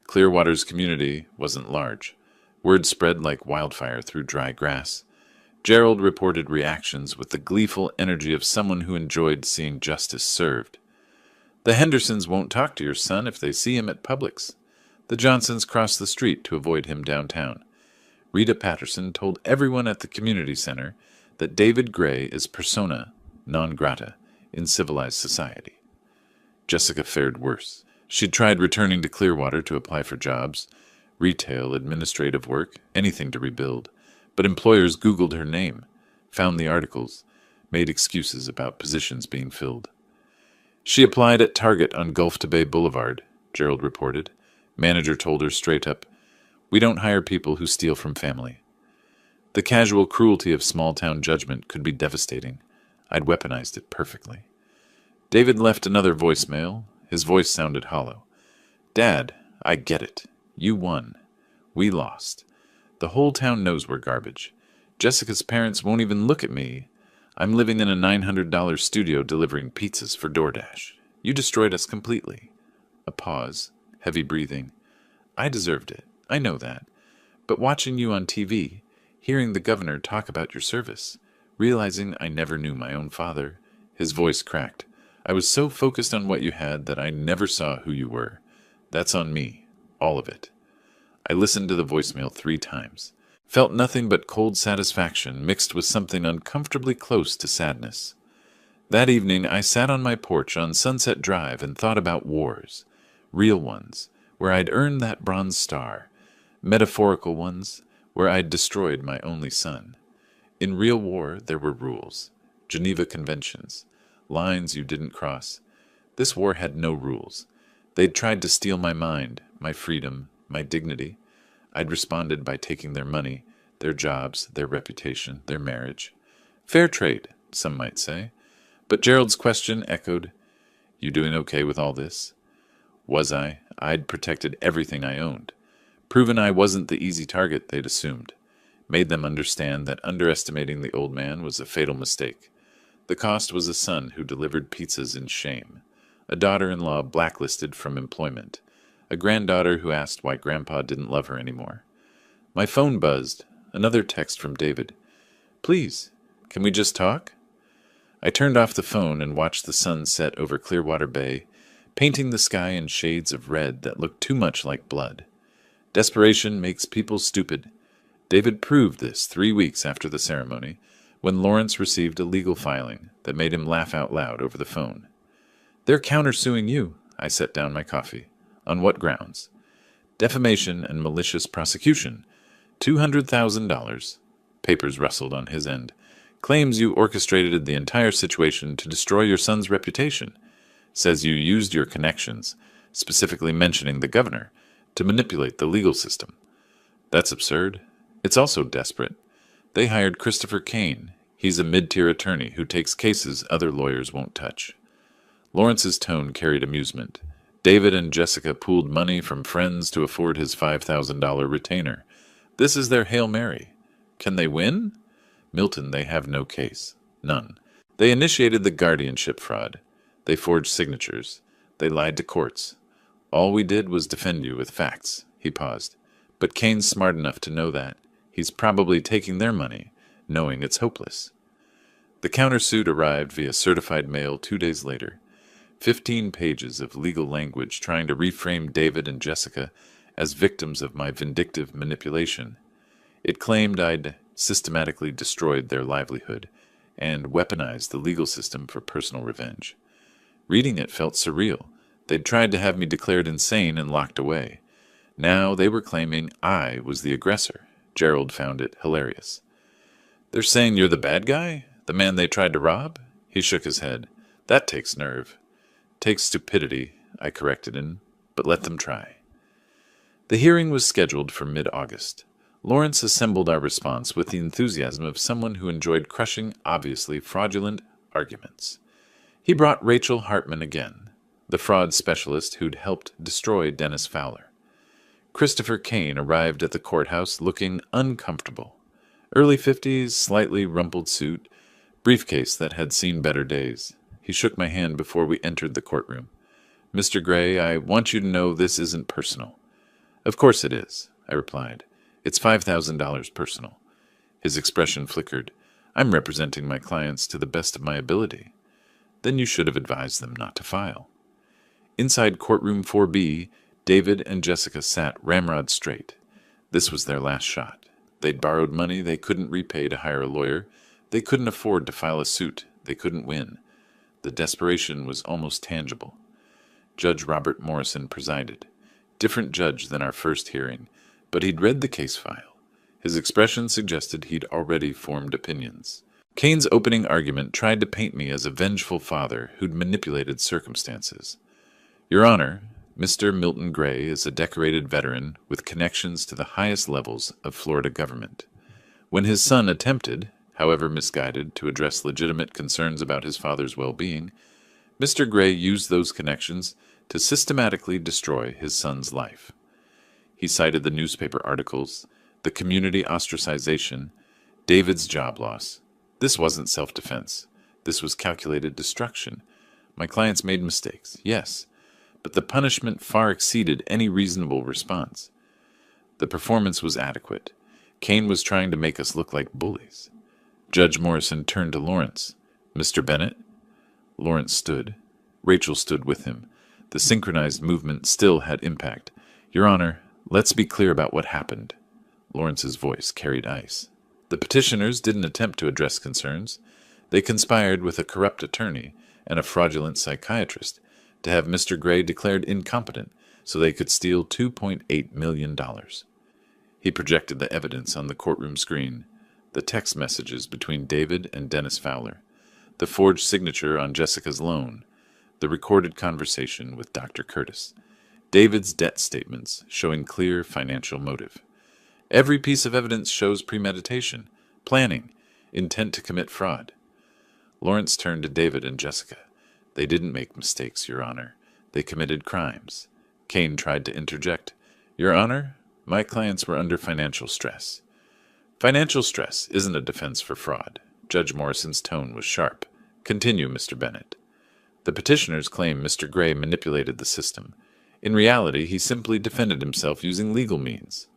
Clearwater's community wasn't large. Word spread like wildfire through dry grass. Gerald reported reactions with the gleeful energy of someone who enjoyed seeing justice served. The Hendersons won't talk to your son if they see him at Publix. The Johnsons cross the street to avoid him downtown. Rita Patterson told everyone at the community center that David Gray is persona non grata in civilized society. Jessica fared worse. She'd tried returning to Clearwater to apply for jobs, retail, administrative work, anything to rebuild. But employers Googled her name, found the articles, made excuses about positions being filled. She applied at Target on Gulf to Bay Boulevard, Gerald reported. Manager told her straight up, "We don't hire people who steal from family." The casual cruelty of small-town judgment could be devastating. I'd weaponized it perfectly. David left another voicemail. His voice sounded hollow. "Dad, I get it. You won. We lost. The whole town knows we're garbage. Jessica's parents won't even look at me. I'm living in a $900 studio delivering pizzas for DoorDash. You destroyed us completely." A pause, heavy breathing. "I deserved it. I know that. But watching you on TV, hearing the governor talk about your service, realizing I never knew my own father," his voice cracked. I was so focused on what you had that I never saw who you were. That's on me. All of it. I listened to the voicemail 3 times. Felt nothing but cold satisfaction mixed with something uncomfortably close to sadness. That evening I sat on my porch on Sunset Drive and thought about wars. Real ones, where I'd earned that bronze star. Metaphorical ones, where I'd destroyed my only son. In real war, there were rules. Geneva Conventions. Lines you didn't cross. This war had no rules. They'd tried to steal my mind, my freedom, my dignity. I'd responded by taking their money, their jobs, their reputation, their marriage. Fair trade, some might say. But Gerald's question echoed, "You doing okay with all this?" Was I? I'd protected everything I owned. Proven I wasn't the easy target they'd assumed. Made them understand that underestimating the old man was a fatal mistake. The cost was a son who delivered pizzas in shame, a daughter-in-law blacklisted from employment, a granddaughter who asked why Grandpa didn't love her anymore. My phone buzzed, another text from David. "Please, can we just talk?" I turned off the phone and watched the sun set over Clearwater Bay, painting the sky in shades of red that looked too much like blood. Desperation makes people stupid. David proved this 3 weeks after the ceremony, when Lawrence received a legal filing that made him laugh out loud over the phone. "They're countersuing you." I set down my coffee. "On what grounds?" "Defamation and malicious prosecution. $200,000. Papers rustled on his end. "Claims you orchestrated the entire situation to destroy your son's reputation. Says you used your connections, specifically mentioning the governor, to manipulate the legal system." "That's absurd. It's also desperate. They hired Christopher Kane. He's a mid-tier attorney who takes cases other lawyers won't touch." Lawrence's tone carried amusement. "David and Jessica pooled money from friends to afford his $5,000 retainer. This is their Hail Mary. Can they win?" "Milton, they have no case. None. They initiated the guardianship fraud. They forged signatures. They lied to courts. All we did was defend you with facts." He paused. "But Kane's smart enough to know that. He's probably taking their money, knowing it's hopeless." The countersuit arrived via certified mail 2 days later. 15 pages of legal language trying to reframe David and Jessica as victims of my vindictive manipulation. It claimed I'd systematically destroyed their livelihood and weaponized the legal system for personal revenge. Reading it felt surreal. They'd tried to have me declared insane and locked away. Now they were claiming I was the aggressor. Gerald found it hilarious. "They're saying you're the bad guy? The man they tried to rob?" He shook his head. "That takes nerve." "Takes stupidity," I corrected him, "but let them try." The hearing was scheduled for mid-August. Lawrence assembled our response with the enthusiasm of someone who enjoyed crushing, obviously fraudulent arguments. He brought Rachel Hartman again, the fraud specialist who'd helped destroy Dennis Fowler. Christopher Kane arrived at the courthouse looking uncomfortable. Early 50s, slightly rumpled suit, briefcase that had seen better days. He shook my hand before we entered the courtroom. "Mr. Gray, I want you to know this isn't personal." "Of course it is," I replied. "It's $5,000 personal." His expression flickered. "I'm representing my clients to the best of my ability." "Then you should have advised them not to file." Inside courtroom 4B, David and Jessica sat ramrod straight. This was their last shot. They'd borrowed money they couldn't repay to hire a lawyer. They couldn't afford to file a suit. They couldn't win. The desperation was almost tangible. Judge Robert Morrison presided. Different judge than our first hearing, but he'd read the case file. His expression suggested he'd already formed opinions. Kane's opening argument tried to paint me as a vengeful father who'd manipulated circumstances. "Your Honor, Mr. Milton Gray is a decorated veteran with connections to the highest levels of Florida government. When his son attempted, however misguided, to address legitimate concerns about his father's well-being, Mr. Gray used those connections to systematically destroy his son's life." He cited the newspaper articles, the community ostracization, David's job loss. This wasn't self-defense. This was calculated destruction. My clients made mistakes, yes, but the punishment far exceeded any reasonable response. The performance was adequate. Kane was trying to make us look like bullies. Judge Morrison turned to Lawrence. "Mr. Bennett?" Lawrence stood. Rachel stood with him. The synchronized movement still had impact. Your Honor, let's be clear about what happened. Lawrence's voice carried ice. The petitioners didn't attempt to address concerns. They conspired with a corrupt attorney and a fraudulent psychiatrist to have Mr. Gray declared incompetent so they could steal $2.8 million. He projected the evidence on the courtroom screen, the text messages between David and Dennis Fowler, the forged signature on Jessica's loan, the recorded conversation with Dr. Curtis, David's debt statements showing clear financial motive. Every piece of evidence shows premeditation, planning, intent to commit fraud. Lawrence turned to David and Jessica. They didn't make mistakes, Your Honor. They committed crimes. Kane tried to interject. Your Honor, my clients were under financial stress. Financial stress isn't a defense for fraud. Judge Morrison's tone was sharp. Continue, Mr. Bennett. The petitioners claim Mr. Gray manipulated the system. In reality, he simply defended himself using legal means.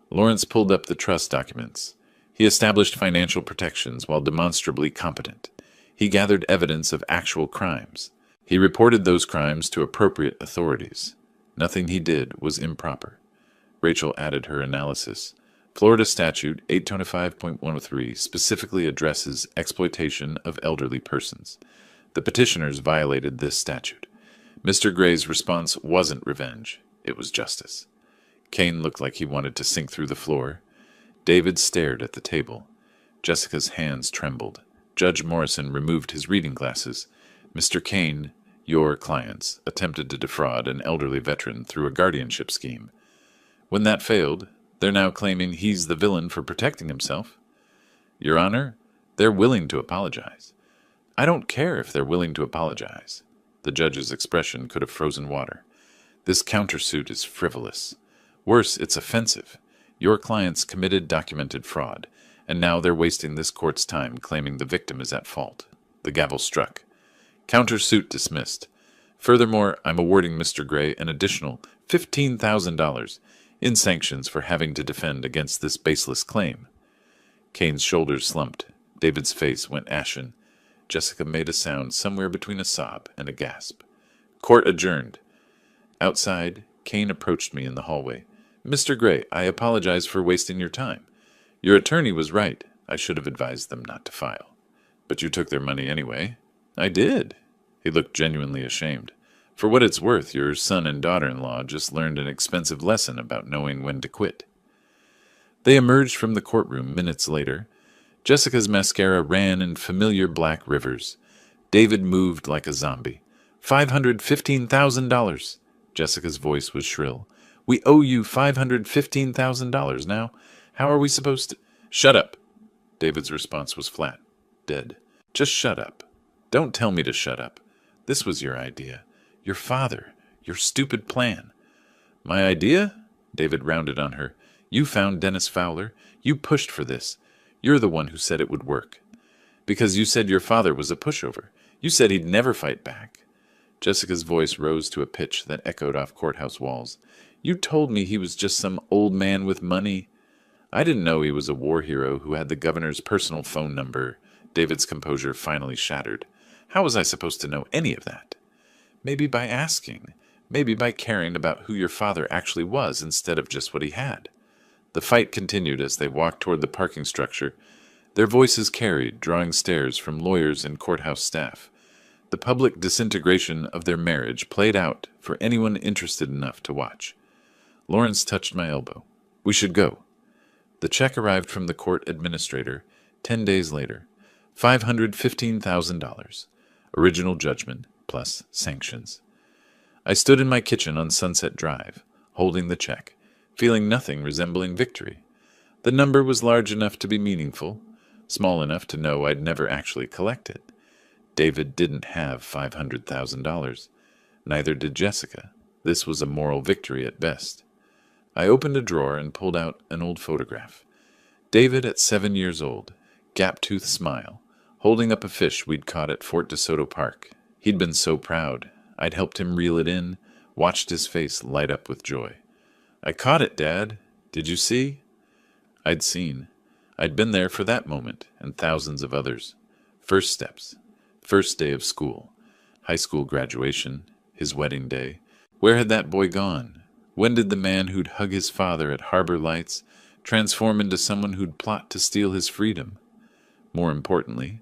Lawrence pulled up the trust documents. He established financial protections while demonstrably competent. He gathered evidence of actual crimes. He reported those crimes to appropriate authorities. Nothing he did was improper. Rachel added her analysis. Florida Statute 825.103 specifically addresses exploitation of elderly persons. The petitioners violated this statute. Mr. Gray's response wasn't revenge. It was justice. Kane looked like he wanted to sink through the floor. David stared at the table. Jessica's hands trembled. Judge Morrison removed his reading glasses. Mr. Kane, your clients attempted to defraud an elderly veteran through a guardianship scheme. When that failed, they're now claiming he's the villain for protecting himself. Your Honor, they're willing to apologize. I don't care if they're willing to apologize. The judge's expression could have frozen water. This countersuit is frivolous. Worse, it's offensive. Your clients committed documented fraud, and now they're wasting this court's time claiming the victim is at fault. The gavel struck. Countersuit dismissed. Furthermore, I'm awarding Mr. Gray an additional $15,000 in sanctions for having to defend against this baseless claim. Kane's shoulders slumped. David's face went ashen. Jessica made a sound somewhere between a sob and a gasp. Court adjourned. Outside, Kane approached me in the hallway. Mr. Gray, I apologize for wasting your time. Your attorney was right. I should have advised them not to file. But you took their money anyway. I did. He looked genuinely ashamed. For what it's worth, your son and daughter-in-law just learned an expensive lesson about knowing when to quit. They emerged from the courtroom minutes later. Jessica's mascara ran in familiar black rivers. David moved like a zombie. $515,000. Jessica's voice was shrill. We owe you $515,000 now. How are we supposed to— Shut up. David's response was flat. Dead. Just shut up. Don't tell me to shut up. This was your idea. Your father. Your stupid plan. My idea? David rounded on her. You found Dennis Fowler. You pushed for this. You're the one who said it would work. Because you said your father was a pushover. You said he'd never fight back. Jessica's voice rose to a pitch that echoed off courthouse walls. You told me he was just some old man with money. I didn't know he was a war hero who had the governor's personal phone number. David's composure finally shattered. How was I supposed to know any of that? Maybe by asking. Maybe by caring about who your father actually was instead of just what he had. The fight continued as they walked toward the parking structure. Their voices carried, drawing stares from lawyers and courthouse staff. The public disintegration of their marriage played out for anyone interested enough to watch. Lawrence touched my elbow. We should go. The check arrived from the court administrator 10 days later. $515,000. Original judgment plus sanctions. I stood in my kitchen on Sunset Drive, holding the check, feeling nothing resembling victory. The number was large enough to be meaningful, small enough to know I'd never actually collect it. David didn't have $500,000. Neither did Jessica. This was a moral victory at best. I opened a drawer and pulled out an old photograph. David at 7 years old, gap-toothed smile, holding up a fish we'd caught at Fort DeSoto Park. He'd been so proud. I'd helped him reel it in, watched his face light up with joy. I caught it, Dad. Did you see? I'd seen. I'd been there for that moment and thousands of others. First steps. First day of school. high school graduation, his wedding day. Where had that boy gone? When did the man who'd hug his father at Harbor Lights transform into someone who'd plot to steal his freedom? More importantly,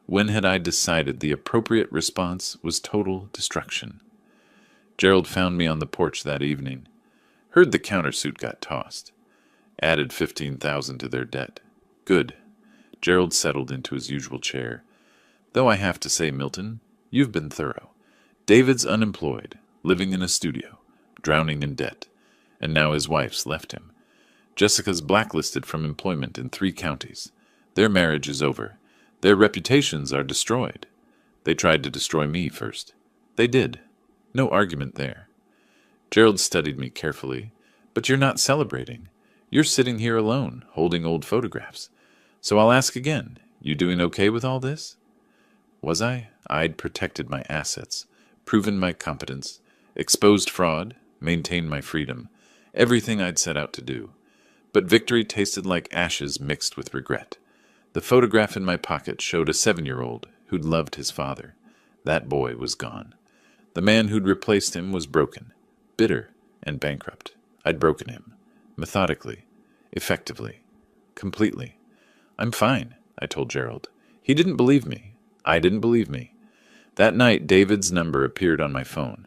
when had I decided the appropriate response was total destruction? Gerald found me on the porch that evening. Heard the countersuit got tossed. Added 15,000 to their debt. Good. Gerald settled into his usual chair. Though I have to say, Milton, you've been thorough. David's unemployed, living in a studio, drowning in debt, and now his wife's left him. Jessica's blacklisted from employment in 3 counties. Their marriage is over. Their reputations are destroyed. They tried to destroy me first. They did. No argument there. Gerald studied me carefully. But you're not celebrating. You're sitting here alone, holding old photographs. So I'll ask again, you doing okay with all this? Was I? I'd protected my assets, proven my competence, exposed fraud, maintained my freedom, everything I'd set out to do. But victory tasted like ashes mixed with regret. The photograph in my pocket showed a 7-year-old who'd loved his father. That boy was gone. The man who'd replaced him was broken, bitter, and bankrupt. I'd broken him, methodically, effectively, completely. I'm fine, I told Gerald. He didn't believe me. I didn't believe me. That night, David's number appeared on my phone.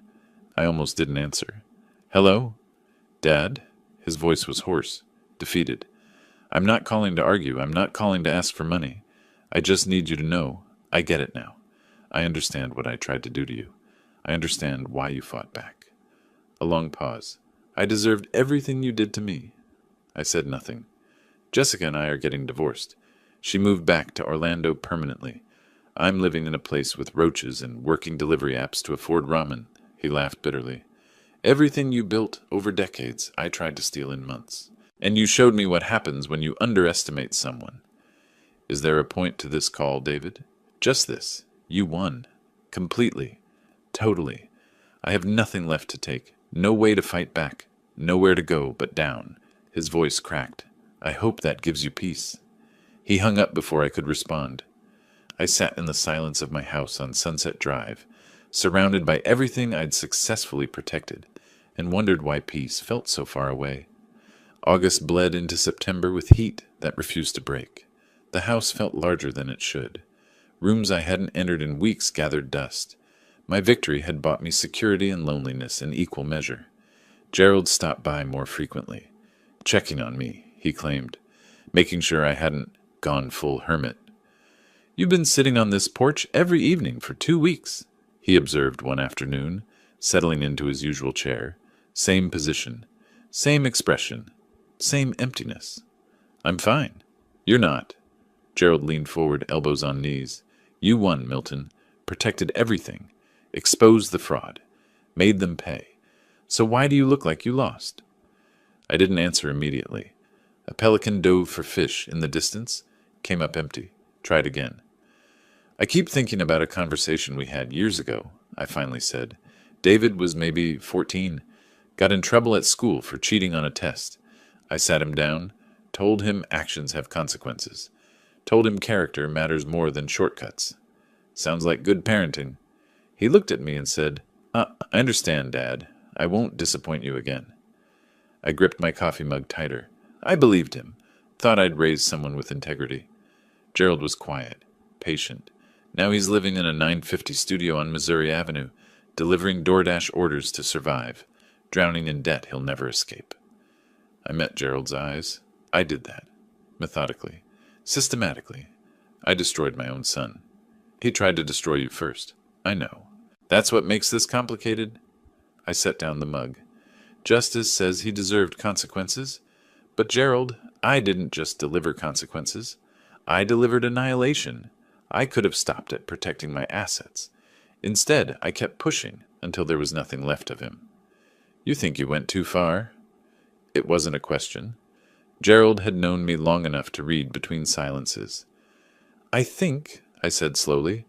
I almost didn't answer. Hello? Dad? His voice was hoarse, defeated. I'm not calling to argue. I'm not calling to ask for money. I just need you to know. I get it now. I understand what I tried to do to you. I understand why you fought back. A long pause. I deserved everything you did to me. I said nothing. Jessica and I are getting divorced. She moved back to Orlando permanently. I'm living in a place with roaches and working delivery apps to afford ramen. He laughed bitterly. Everything you built over decades, I tried to steal in months. And you showed me what happens when you underestimate someone. Is there a point to this call, David? Just this. You won. Completely. Totally. I have nothing left to take. No way to fight back. Nowhere to go but down. His voice cracked. I hope that gives you peace. He hung up before I could respond. I sat in the silence of my house on Sunset Drive, surrounded by everything I'd successfully protected, and wondered why peace felt so far away. August bled into September with heat that refused to break. The house felt larger than it should. Rooms I hadn't entered in weeks gathered dust. My victory had bought me security and loneliness in equal measure. Gerald stopped by more frequently. Checking on me, he claimed, making sure I hadn't gone full hermit. You've been sitting on this porch every evening for 2 weeks, he observed one afternoon, settling into his usual chair. Same position, same expression, same emptiness. I'm fine. You're not. Gerald leaned forward, elbows on knees. You won, Milton. Protected everything. Exposed the fraud. Made them pay. So why do you look like you lost? I didn't answer immediately. A pelican dove for fish in the distance, came up empty. Tried again. I keep thinking about a conversation we had years ago, I finally said. David was maybe 14. Got in trouble at school for cheating on a test. I sat him down, told him actions have consequences. Told him character matters more than shortcuts. Sounds like good parenting. He looked at me and said, I understand, Dad. I won't disappoint you again. I gripped my coffee mug tighter. I believed him. Thought I'd raised someone with integrity. Gerald was quiet, patient. Now he's living in a 950 studio on Missouri Avenue, delivering DoorDash orders to survive, drowning in debt he'll never escape. I met Gerald's eyes. I did that. Methodically. Systematically. I destroyed my own son. He tried to destroy you first. I know. That's what makes this complicated. I set down the mug. Justice says he deserved consequences. But Gerald, I didn't just deliver consequences. I delivered annihilation. I could have stopped at protecting my assets. Instead, I kept pushing until there was nothing left of him. You think you went too far? It wasn't a question. Gerald had known me long enough to read between silences. I think, I said slowly,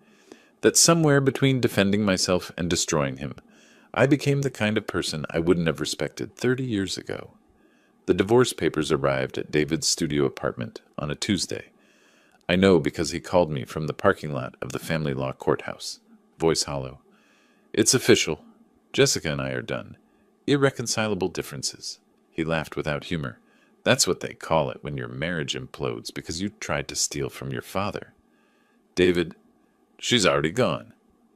that somewhere between defending myself and destroying him, I became the kind of person I wouldn't have respected 30 years ago. The divorce papers arrived at David's studio apartment on a Tuesday. I know because he called me from the parking lot of the family law courthouse, voice hollow. It's official. Jessica and I are done. Irreconcilable differences. He laughed without humor. That's what they call it when your marriage implodes because you tried to steal from your father. David, she's already gone.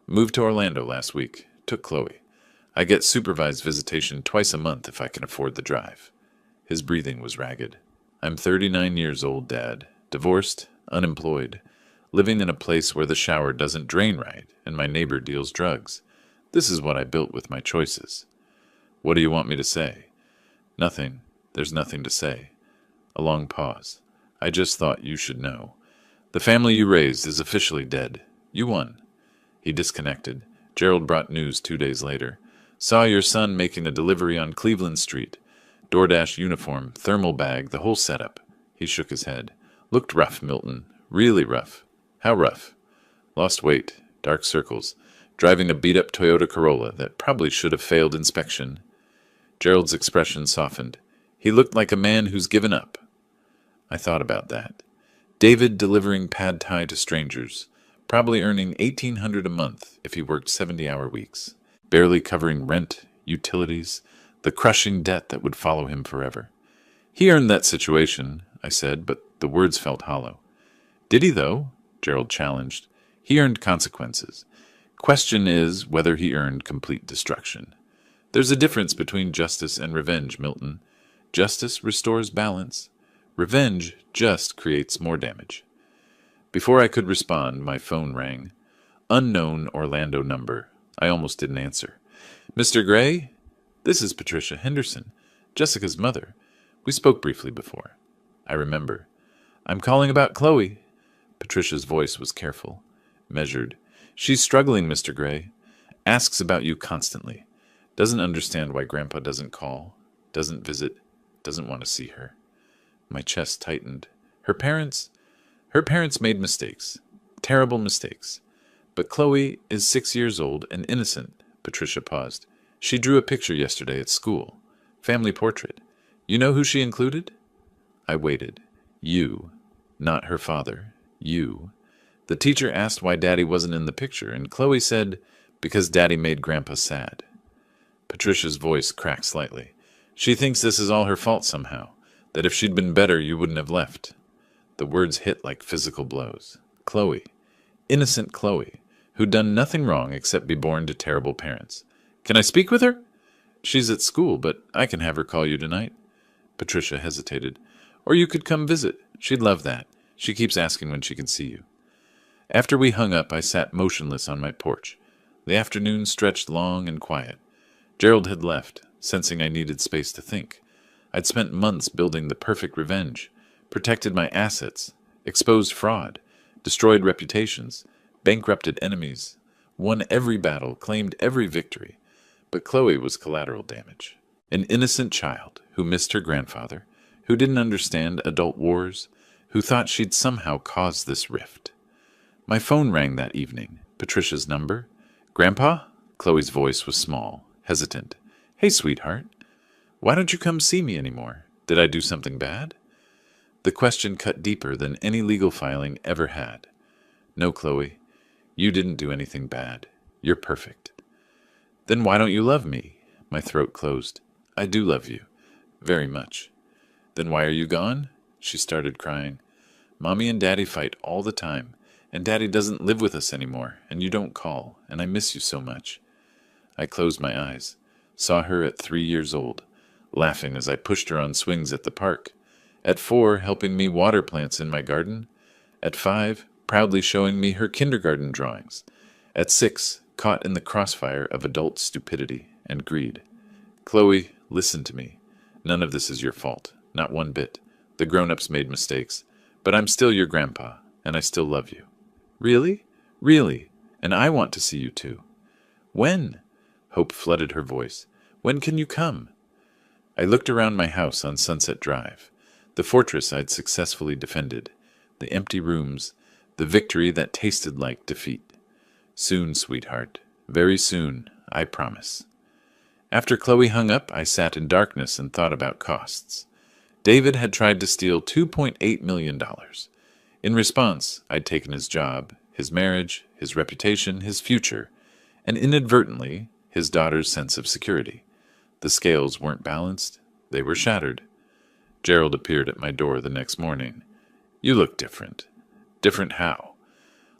Moved to Orlando last week. Took Chloe. I get supervised visitation twice a month if I can afford the drive. His breathing was ragged. I'm 39 years old, Dad. Divorced, unemployed, living in a place where the shower doesn't drain right and my neighbor deals drugs. This is what I built with my choices. What do you want me to say? Nothing. There's nothing to say. A long pause. I just thought you should know. The family you raised is officially dead. You won. He disconnected. Gerald brought news 2 days later. Saw your son making a delivery on Cleveland Street. DoorDash uniform, thermal bag, the whole setup. He shook his head. Looked rough, Milton. Really rough. How rough? Lost weight, dark circles, driving a beat-up Toyota Corolla that probably should have failed inspection. Gerald's expression softened. He looked like a man who's given up. I thought about that. David delivering pad thai to strangers, probably earning $1,800 a month if he worked 70-hour weeks, barely covering rent, utilities, the crushing debt that would follow him forever. He earned that situation, I said, but the words felt hollow. Did he, though? Gerald challenged. He earned consequences. Question is whether he earned complete destruction. There's a difference between justice and revenge, Milton. Justice restores balance. Revenge just creates more damage. Before I could respond, my phone rang. Unknown Orlando number. I almost didn't answer. Mr. Gray? This is Patricia Henderson, Jessica's mother. We spoke briefly before. I remember. I'm calling about Chloe. Patricia's voice was careful, measured. She's struggling, Mr. Gray. Asks about you constantly. Doesn't understand why Grandpa doesn't call, doesn't visit, doesn't want to see her. My chest tightened. Her parents made mistakes. Terrible mistakes. But Chloe is 6 years old and innocent. Patricia paused. She drew a picture yesterday at school. Family portrait. You know who she included? I waited. You. Not her father. You. The teacher asked why Daddy wasn't in the picture, and Chloe said, because Daddy made Grandpa sad. Patricia's voice cracked slightly. She thinks this is all her fault somehow, that if she'd been better, you wouldn't have left. The words hit like physical blows. Chloe. Innocent Chloe, who'd done nothing wrong except be born to terrible parents. Can I speak with her? She's at school, but I can have her call you tonight. Patricia hesitated. Or you could come visit. She'd love that. She keeps asking when she can see you. After we hung up, I sat motionless on my porch. The afternoon stretched long and quiet. Gerald had left, sensing I needed space to think. I'd spent months building the perfect revenge, protected my assets, exposed fraud, destroyed reputations, bankrupted enemies, won every battle, claimed every victory. But Chloe was collateral damage. An innocent child who missed her grandfather, who didn't understand adult wars, who thought she'd somehow caused this rift. My phone rang that evening. Patricia's number. Grandpa? Chloe's voice was small, hesitant. Hey, sweetheart. Why don't you come see me anymore? Did I do something bad? The question cut deeper than any legal filing ever had. No, Chloe. You didn't do anything bad. You're perfect. Then why don't you love me? My throat closed. I do love you. Very much. Then why are you gone? She started crying. Mommy and Daddy fight all the time, and Daddy doesn't live with us anymore, and you don't call, and I miss you so much. I closed my eyes, saw her at 3 years old, laughing as I pushed her on swings at the park. At 4, helping me water plants in my garden. At 5, proudly showing me her kindergarten drawings. At 6, caught in the crossfire of adult stupidity and greed. Chloe, listen to me. None of this is your fault, not one bit. The grown-ups made mistakes, but I'm still your grandpa, and I still love you. Really? Really, and I want to see you too. When? Hope flooded her voice. When can you come? I looked around my house on Sunset Drive, the fortress I'd successfully defended, the empty rooms, the victory that tasted like defeat. Soon, sweetheart, very soon, I promise. After Chloe hung up, I sat in darkness and thought about costs. David had tried to steal $2.8 million. In response, I'd taken his job, his marriage, his reputation, his future, and inadvertently his daughter's sense of security. The scales weren't balanced, they were shattered. Gerald appeared at my door the next morning. "You look different." "Different how?"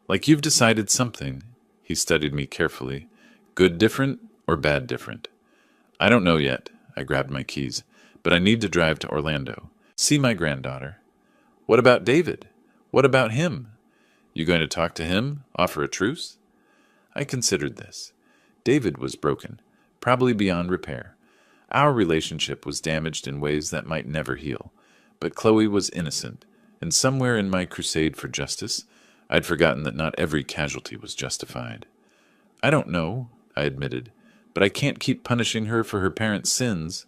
"Like you've decided something." He studied me carefully. "Good different or bad different?" "I don't know yet." I grabbed my keys. "But I need to drive to Orlando. See my granddaughter." "What about David? What about him?" "You going to talk to him? Offer a truce?" I considered this. David was broken, probably beyond repair. Our relationship was damaged in ways that might never heal. But Chloe was innocent, and somewhere in my crusade for justice, I'd forgotten that not every casualty was justified. "I don't know," I admitted, "but I can't keep punishing her for her parents' sins.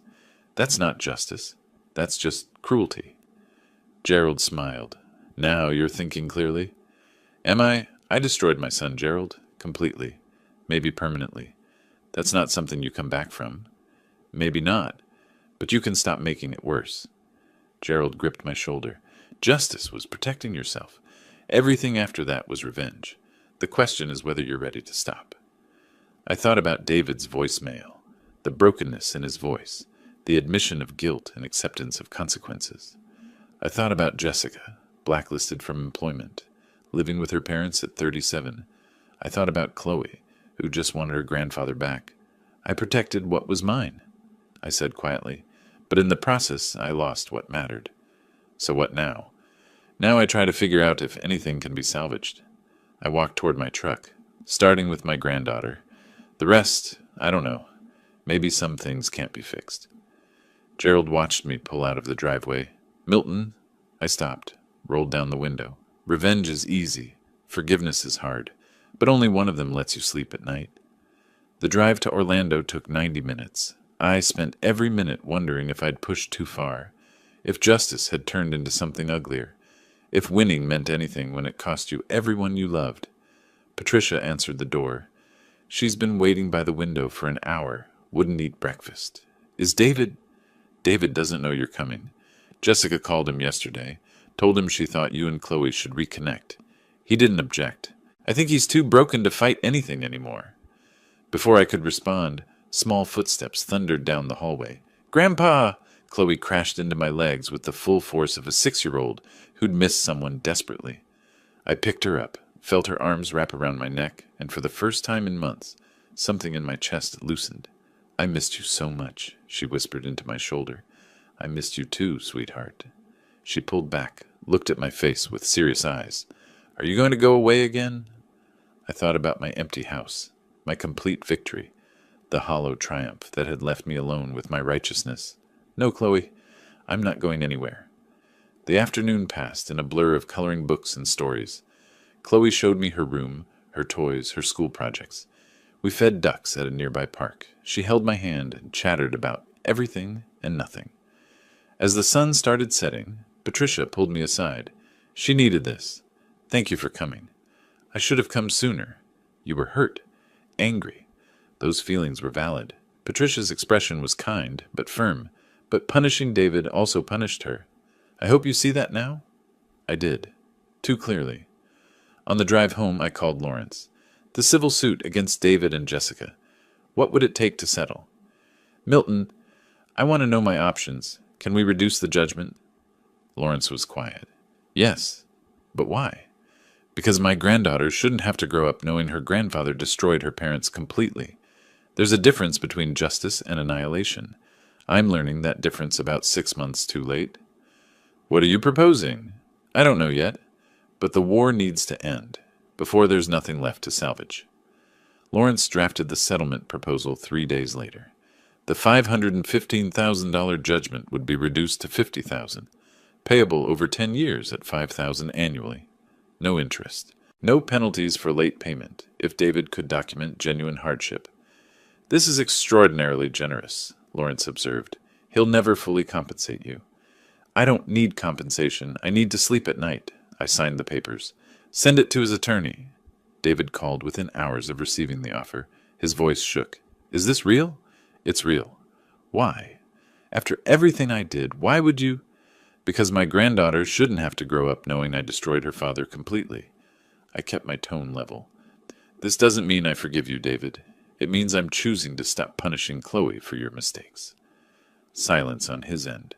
That's not justice. That's just cruelty." Gerald smiled. "Now you're thinking clearly." "Am I? I destroyed my son, Gerald. Completely. Maybe permanently. That's not something you come back from." "Maybe not. But you can stop making it worse." Gerald gripped my shoulder. "Justice was protecting yourself. Everything after that was revenge. The question is whether you're ready to stop." I thought about David's voicemail, the brokenness in his voice, the admission of guilt and acceptance of consequences. I thought about Jessica, blacklisted from employment, living with her parents at 37. I thought about Chloe, who just wanted her grandfather back. I protected what was mine, I said quietly, but in the process I lost what mattered. So what now? Now I try to figure out if anything can be salvaged. I walk toward my truck, starting with my granddaughter. The rest, I don't know. Maybe some things can't be fixed. Gerald watched me pull out of the driveway. "Milton," I stopped, rolled down the window. "Revenge is easy. Forgiveness is hard. But only one of them lets you sleep at night." The drive to Orlando took 90 minutes. I spent every minute wondering if I'd pushed too far, if justice had turned into something uglier, if winning meant anything when it cost you everyone you loved. Patricia answered the door. "She's been waiting by the window for an hour, wouldn't eat breakfast. Is David—" "David doesn't know you're coming. Jessica called him yesterday, told him she thought you and Chloe should reconnect. He didn't object. I think he's too broken to fight anything anymore." Before I could respond, small footsteps thundered down the hallway. "Grandpa!" Chloe crashed into my legs with the full force of a 6-year-old who'd missed someone desperately. I picked her up, felt her arms wrap around my neck, and for the first time in months, something in my chest loosened. "I missed you so much," she whispered into my shoulder. "I missed you too, sweetheart." She pulled back, looked at my face with serious eyes. "Are you going to go away again?" I thought about my empty house, my complete victory, the hollow triumph that had left me alone with my righteousness. "No, Chloe, I'm not going anywhere." The afternoon passed in a blur of coloring books and stories. Chloe showed me her room, her toys, her school projects. We fed ducks at a nearby park. She held my hand and chattered about everything and nothing. As the sun started setting, Patricia pulled me aside. She needed this. "Thank you for coming. I should have come sooner. You were hurt, angry. Those feelings were valid." Patricia's expression was kind, but firm, but punishing David also punished her. "I hope you see that now?" I did, too clearly. On the drive home, I called Lawrence. The civil suit against David and Jessica. What would it take to settle? "Milton, I want to know my options. Can we reduce the judgment?" Lawrence was quiet. "Yes, but why?" "Because my granddaughter shouldn't have to grow up knowing her grandfather destroyed her parents completely. There's a difference between justice and annihilation. I'm learning that difference about 6 months too late." "What are you proposing?" "I don't know yet, but the war needs to end, before there's nothing left to salvage." Lawrence drafted the settlement proposal 3 days later. The $515,000 judgment would be reduced to $50,000, payable over 10 years at $5,000 annually. No interest. No penalties for late payment, if David could document genuine hardship. "This is extraordinarily generous," Lawrence observed. "He'll never fully compensate you." "I don't need compensation. I need to sleep at night." I signed the papers. "Send it to his attorney." David called within hours of receiving the offer. His voice shook. "Is this real?" "It's real." "Why? After everything I did, why would you—" "Because my granddaughter shouldn't have to grow up knowing I destroyed her father completely." I kept my tone level. "This doesn't mean I forgive you, David. It means I'm choosing to stop punishing Chloe for your mistakes. Silence on his end.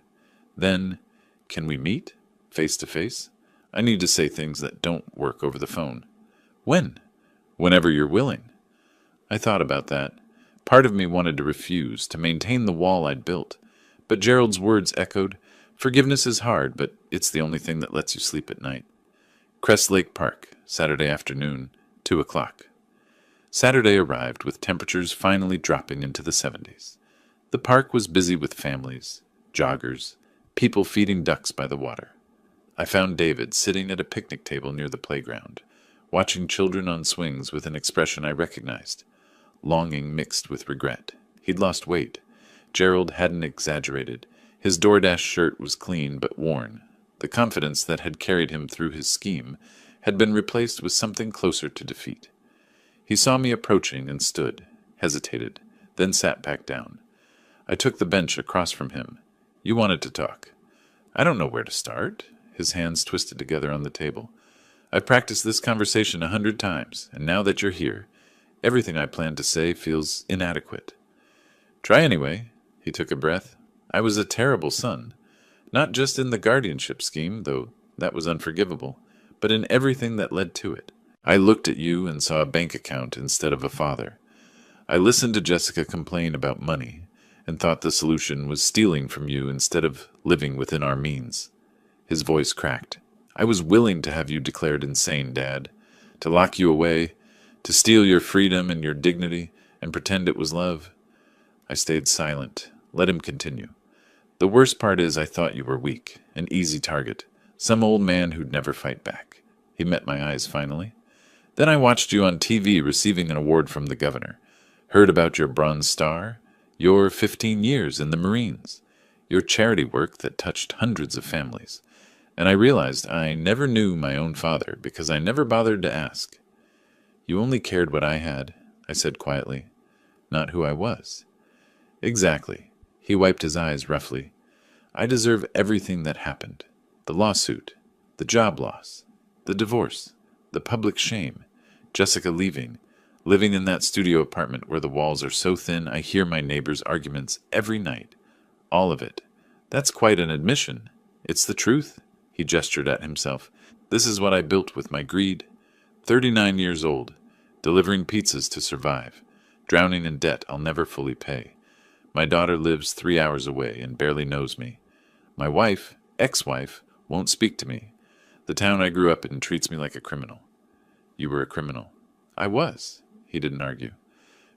Then, can we meet? Face to face? I need to say things that don't work over the phone. When? Whenever you're willing. I thought about that. Part of me wanted to refuse, to maintain the wall I'd built. But Gerald's words echoed, "Forgiveness is hard, but it's the only thing that lets you sleep at night." Crest Lake Park, Saturday afternoon, 2 o'clock. Saturday arrived with temperatures finally dropping into the 70s. The park was busy with families, joggers, people feeding ducks by the water. I found David sitting at a picnic table near the playground, watching children on swings with an expression I recognized. Longing mixed with regret. He'd lost weight. Gerald hadn't exaggerated. His DoorDash shirt was clean but worn. The confidence that had carried him through his scheme had been replaced with something closer to defeat. He saw me approaching and stood, hesitated, then sat back down. I took the bench across from him. "You wanted to talk." "I don't know where to start." His hands twisted together on the table. "I've practiced this conversation 100 times, and now that you're here, everything I planned to say feels inadequate." "Try anyway." He took a breath. "I was a terrible son. Not just in the guardianship scheme, though that was unforgivable, but in everything that led to it. I looked at you and saw a bank account instead of a father. I listened to Jessica complain about money and thought the solution was stealing from you instead of living within our means." His voice cracked. "I was willing to have you declared insane, Dad, to lock you away, to steal your freedom and your dignity and pretend it was love." I stayed silent, let him continue. "The worst part is I thought you were weak, an easy target, some old man who'd never fight back." He met my eyes finally. "Then I watched you on TV receiving an award from the governor, heard about your Bronze Star, your 15 years in the Marines, your charity work that touched hundreds of families, and I realized I never knew my own father because I never bothered to ask." "You only cared what I had," I said quietly, "not who I was." "Exactly." He wiped his eyes roughly. "I deserve everything that happened. The lawsuit, the job loss, the divorce, the public shame, Jessica leaving, living in that studio apartment where the walls are so thin I hear my neighbors' arguments every night. All of it. That's quite an admission. It's the truth." He gestured at himself. "This is what I built with my greed. 39 years old, delivering pizzas to survive, drowning in debt I'll never fully pay. My daughter lives 3 hours away and barely knows me. My wife, ex-wife, won't speak to me. The town I grew up in treats me like a criminal." "You were a criminal." "I was." He didn't argue.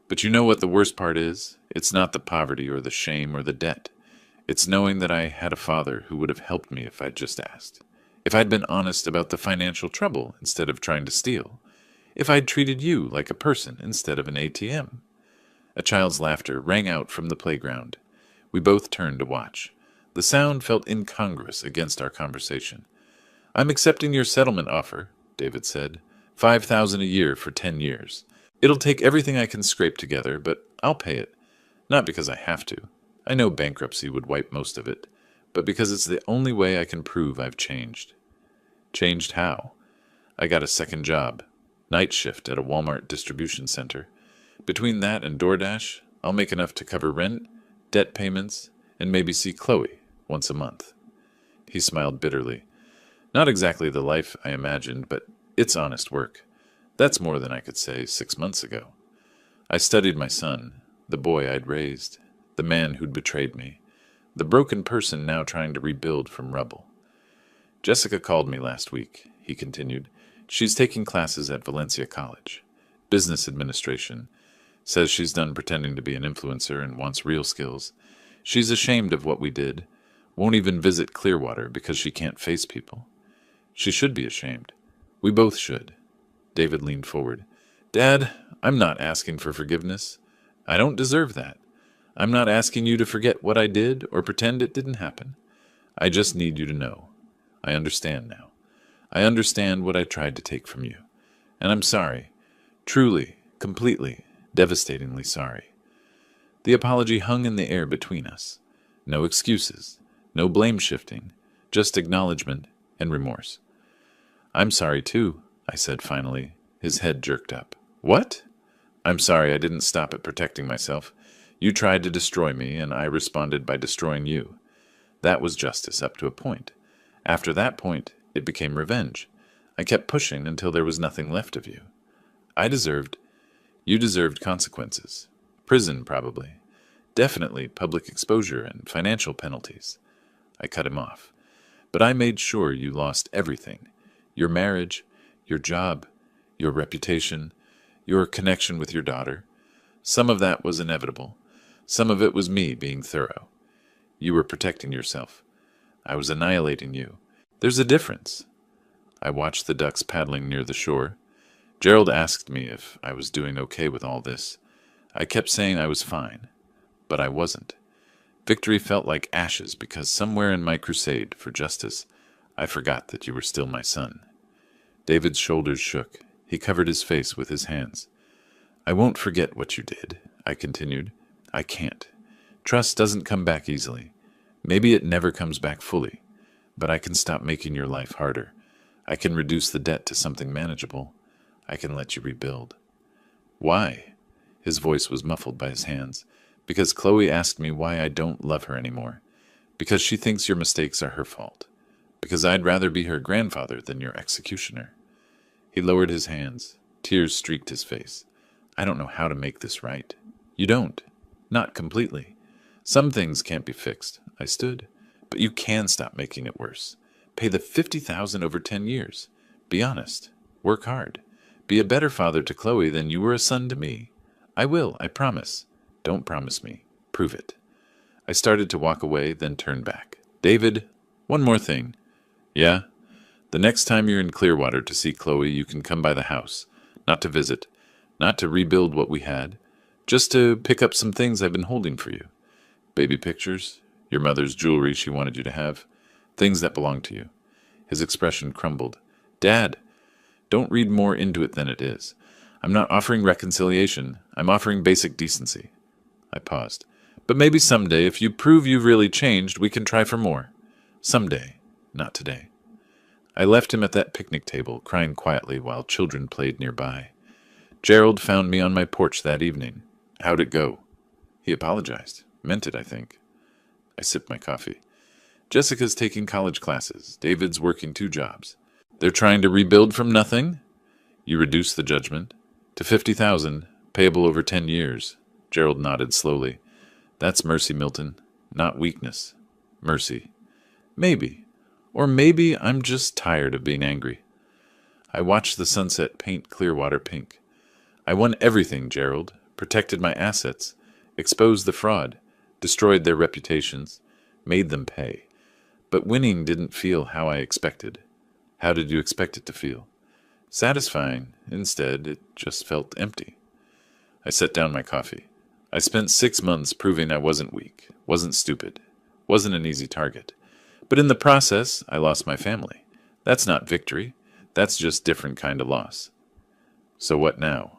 "But you know what the worst part is? It's not the poverty or the shame or the debt. It's knowing that I had a father who would have helped me if I'd just asked. If I'd been honest about the financial trouble instead of trying to steal. If I'd treated you like a person instead of an ATM." A child's laughter rang out from the playground. We both turned to watch. The sound felt incongruous against our conversation. "I'm accepting your settlement offer," David said. $5,000 a year for 10 years. It'll take everything I can scrape together, but I'll pay it. Not because I have to. I know bankruptcy would wipe most of it, but because it's the only way I can prove I've changed." "Changed how?" "I got a second job. Night shift at a Walmart distribution center. Between that and DoorDash, I'll make enough to cover rent, debt payments, and maybe see Chloe once a month." He smiled bitterly. "Not exactly the life I imagined, but it's honest work. That's more than I could say 6 months ago. I studied my son, the boy I'd raised, the man who'd betrayed me, the broken person now trying to rebuild from rubble. Jessica called me last week," he continued. "She's taking classes at Valencia College. Business administration. Says she's done pretending to be an influencer and wants real skills. She's ashamed of what we did. Won't even visit Clearwater because she can't face people. She should be ashamed. We both should." David leaned forward. "Dad, I'm not asking for forgiveness. I don't deserve that. I'm not asking you to forget what I did or pretend it didn't happen. I just need you to know. I understand now. I understand what I tried to take from you. And I'm sorry. Truly, completely, devastatingly sorry." The apology hung in the air between us. No excuses, no blame shifting, just acknowledgement and remorse. "I'm sorry too," I said finally. His head jerked up. "What?" I'm sorry I didn't stop at protecting myself. You tried to destroy me, and I responded by destroying you. That was justice up to a point. After that point, it became revenge. I kept pushing until there was nothing left of you. You deserved consequences. Prison, probably. Definitely public exposure and financial penalties. I cut him off. But I made sure you lost everything. Your marriage, your job, your reputation, your connection with your daughter. Some of that was inevitable. Some of it was me being thorough. You were protecting yourself. I was annihilating you. There's a difference. I watched the ducks paddling near the shore. Gerald asked me if I was doing okay with all this. I kept saying I was fine, but I wasn't. Victory felt like ashes because somewhere in my crusade for justice, I forgot that you were still my son. David's shoulders shook. He covered his face with his hands. I won't forget what you did, I continued. I can't. Trust doesn't come back easily. Maybe it never comes back fully, but I can stop making your life harder. I can reduce the debt to something manageable. I can let you rebuild. Why? His voice was muffled by his hands. Because Chloe asked me why I don't love her anymore. Because she thinks your mistakes are her fault. Because I'd rather be her grandfather than your executioner. He lowered his hands. Tears streaked his face. I don't know how to make this right. You don't. Not completely. Some things can't be fixed. I stood. But you can stop making it worse. Pay the $50,000 over 10 years. Be honest. Work hard. Be a better father to Chloe than you were a son to me. I will, I promise. Don't promise me. Prove it. I started to walk away, then turned back. David, one more thing. Yeah? The next time you're in Clearwater to see Chloe, you can come by the house. Not to visit. Not to rebuild what we had. Just to pick up some things I've been holding for you. Baby pictures. Your mother's jewelry she wanted you to have. Things that belong to you. His expression crumbled. Dad, don't read more into it than it is. I'm not offering reconciliation. I'm offering basic decency. I paused. But maybe someday, if you prove you've really changed, we can try for more. Someday, not today. I left him at that picnic table, crying quietly while children played nearby. Gerald found me on my porch that evening. How'd it go? He apologized. Meant it, I think. I sipped my coffee. Jessica's taking college classes. David's working 2 jobs. They're trying to rebuild from nothing? You reduced the judgment to $50,000, payable over 10 years. Gerald nodded slowly. That's mercy, Milton, not weakness. Mercy. Maybe. Or maybe I'm just tired of being angry. I watched the sunset paint Clearwater pink. I won everything, Gerald. Protected my assets. Exposed the fraud. Destroyed their reputations. Made them pay. But winning didn't feel how I expected. How did you expect it to feel? Satisfying. Instead, it just felt empty. I set down my coffee. I spent 6 months proving I wasn't weak, wasn't stupid, wasn't an easy target. But in the process, I lost my family. That's not victory. That's just different kind of loss. So what now?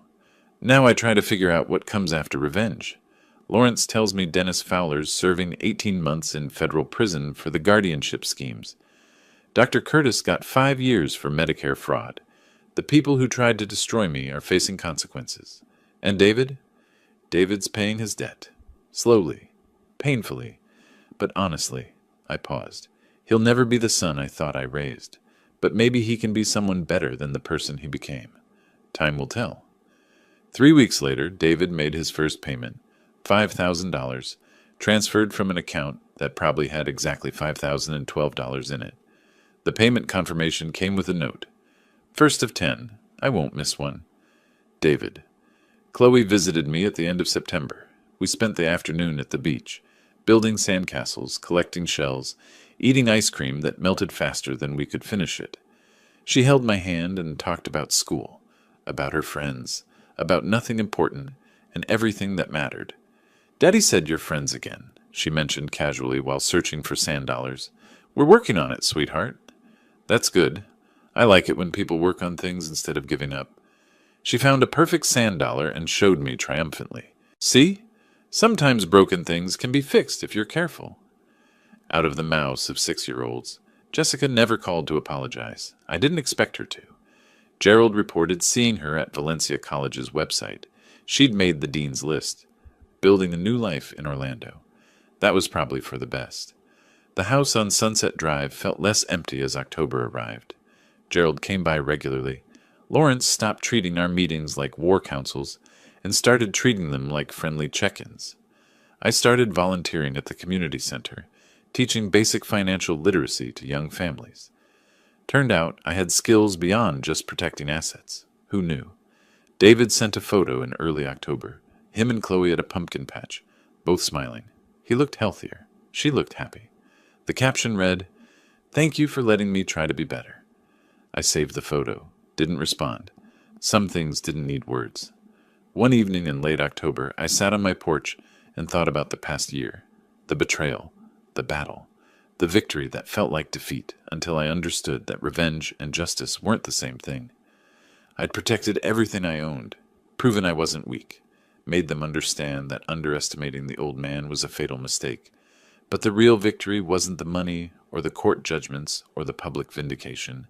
Now I try to figure out what comes after revenge. Lawrence tells me Dennis Fowler's serving 18 months in federal prison for the guardianship schemes. Dr. Curtis got 5 years for Medicare fraud. The people who tried to destroy me are facing consequences. And David? David's paying his debt. Slowly. Painfully. But honestly. I paused. He'll never be the son I thought I raised. But maybe he can be someone better than the person he became. Time will tell. 3 weeks later, David made his first payment. $5,000. Transferred from an account that probably had exactly $5,012 in it. The payment confirmation came with a note. First of 10. I won't miss one. David. Chloe visited me at the end of September. We spent the afternoon at the beach, building sandcastles, collecting shells, eating ice cream that melted faster than we could finish it. She held my hand and talked about school, about her friends, about nothing important, and everything that mattered. Daddy said you're friends again, she mentioned casually while searching for sand dollars. We're working on it, sweetheart. That's good. I like it when people work on things instead of giving up. She found a perfect sand dollar and showed me triumphantly. See? Sometimes broken things can be fixed if you're careful. Out of the mouths of 6-year-olds, Jessica never called to apologize. I didn't expect her to. Gerald reported seeing her at Valencia College's website. She'd made the dean's list, building a new life in Orlando. That was probably for the best. The house on Sunset Drive felt less empty as October arrived. Gerald came by regularly. Lawrence stopped treating our meetings like war councils and started treating them like friendly check-ins. I started volunteering at the community center, teaching basic financial literacy to young families. Turned out I had skills beyond just protecting assets. Who knew? David sent a photo in early October, him and Chloe at a pumpkin patch, both smiling. He looked healthier. She looked happy. The caption read, "Thank you for letting me try to be better." I saved the photo, didn't respond. Some things didn't need words. One evening in late October, I sat on my porch and thought about the past year, the betrayal, the battle, the victory that felt like defeat until I understood that revenge and justice weren't the same thing. I'd protected everything I owned, proven I wasn't weak, made them understand that underestimating the old man was a fatal mistake. But the real victory wasn't the money or the court judgments or the public vindication.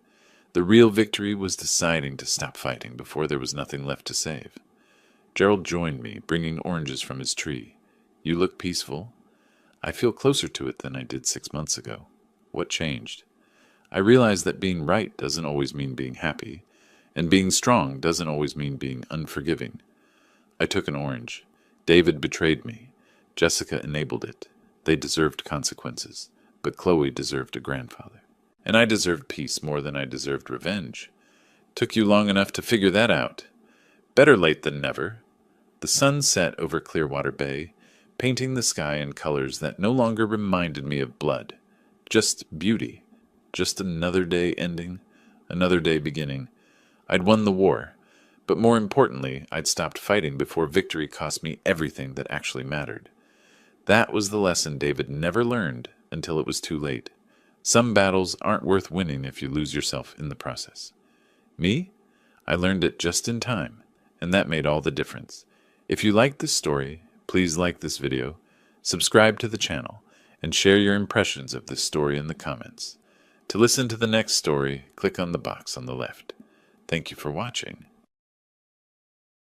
The real victory was deciding to stop fighting before there was nothing left to save. Gerald joined me, bringing oranges from his tree. "You look peaceful." I feel closer to it than I did 6 months ago. What changed? I realized that being right doesn't always mean being happy, and being strong doesn't always mean being unforgiving. I took an orange. David betrayed me. Jessica enabled it. They deserved consequences, but Chloe deserved a grandfather. And I deserved peace more than I deserved revenge. Took you long enough to figure that out. Better late than never. The sun set over Clearwater Bay, painting the sky in colors that no longer reminded me of blood. Just beauty. Just another day ending, another day beginning. I'd won the war, but more importantly, I'd stopped fighting before victory cost me everything that actually mattered. That was the lesson David never learned until it was too late. Some battles aren't worth winning if you lose yourself in the process. Me? I learned it just in time, and that made all the difference. If you liked this story, please like this video, subscribe to the channel, and share your impressions of this story in the comments. To listen to the next story, click on the box on the left. Thank you for watching.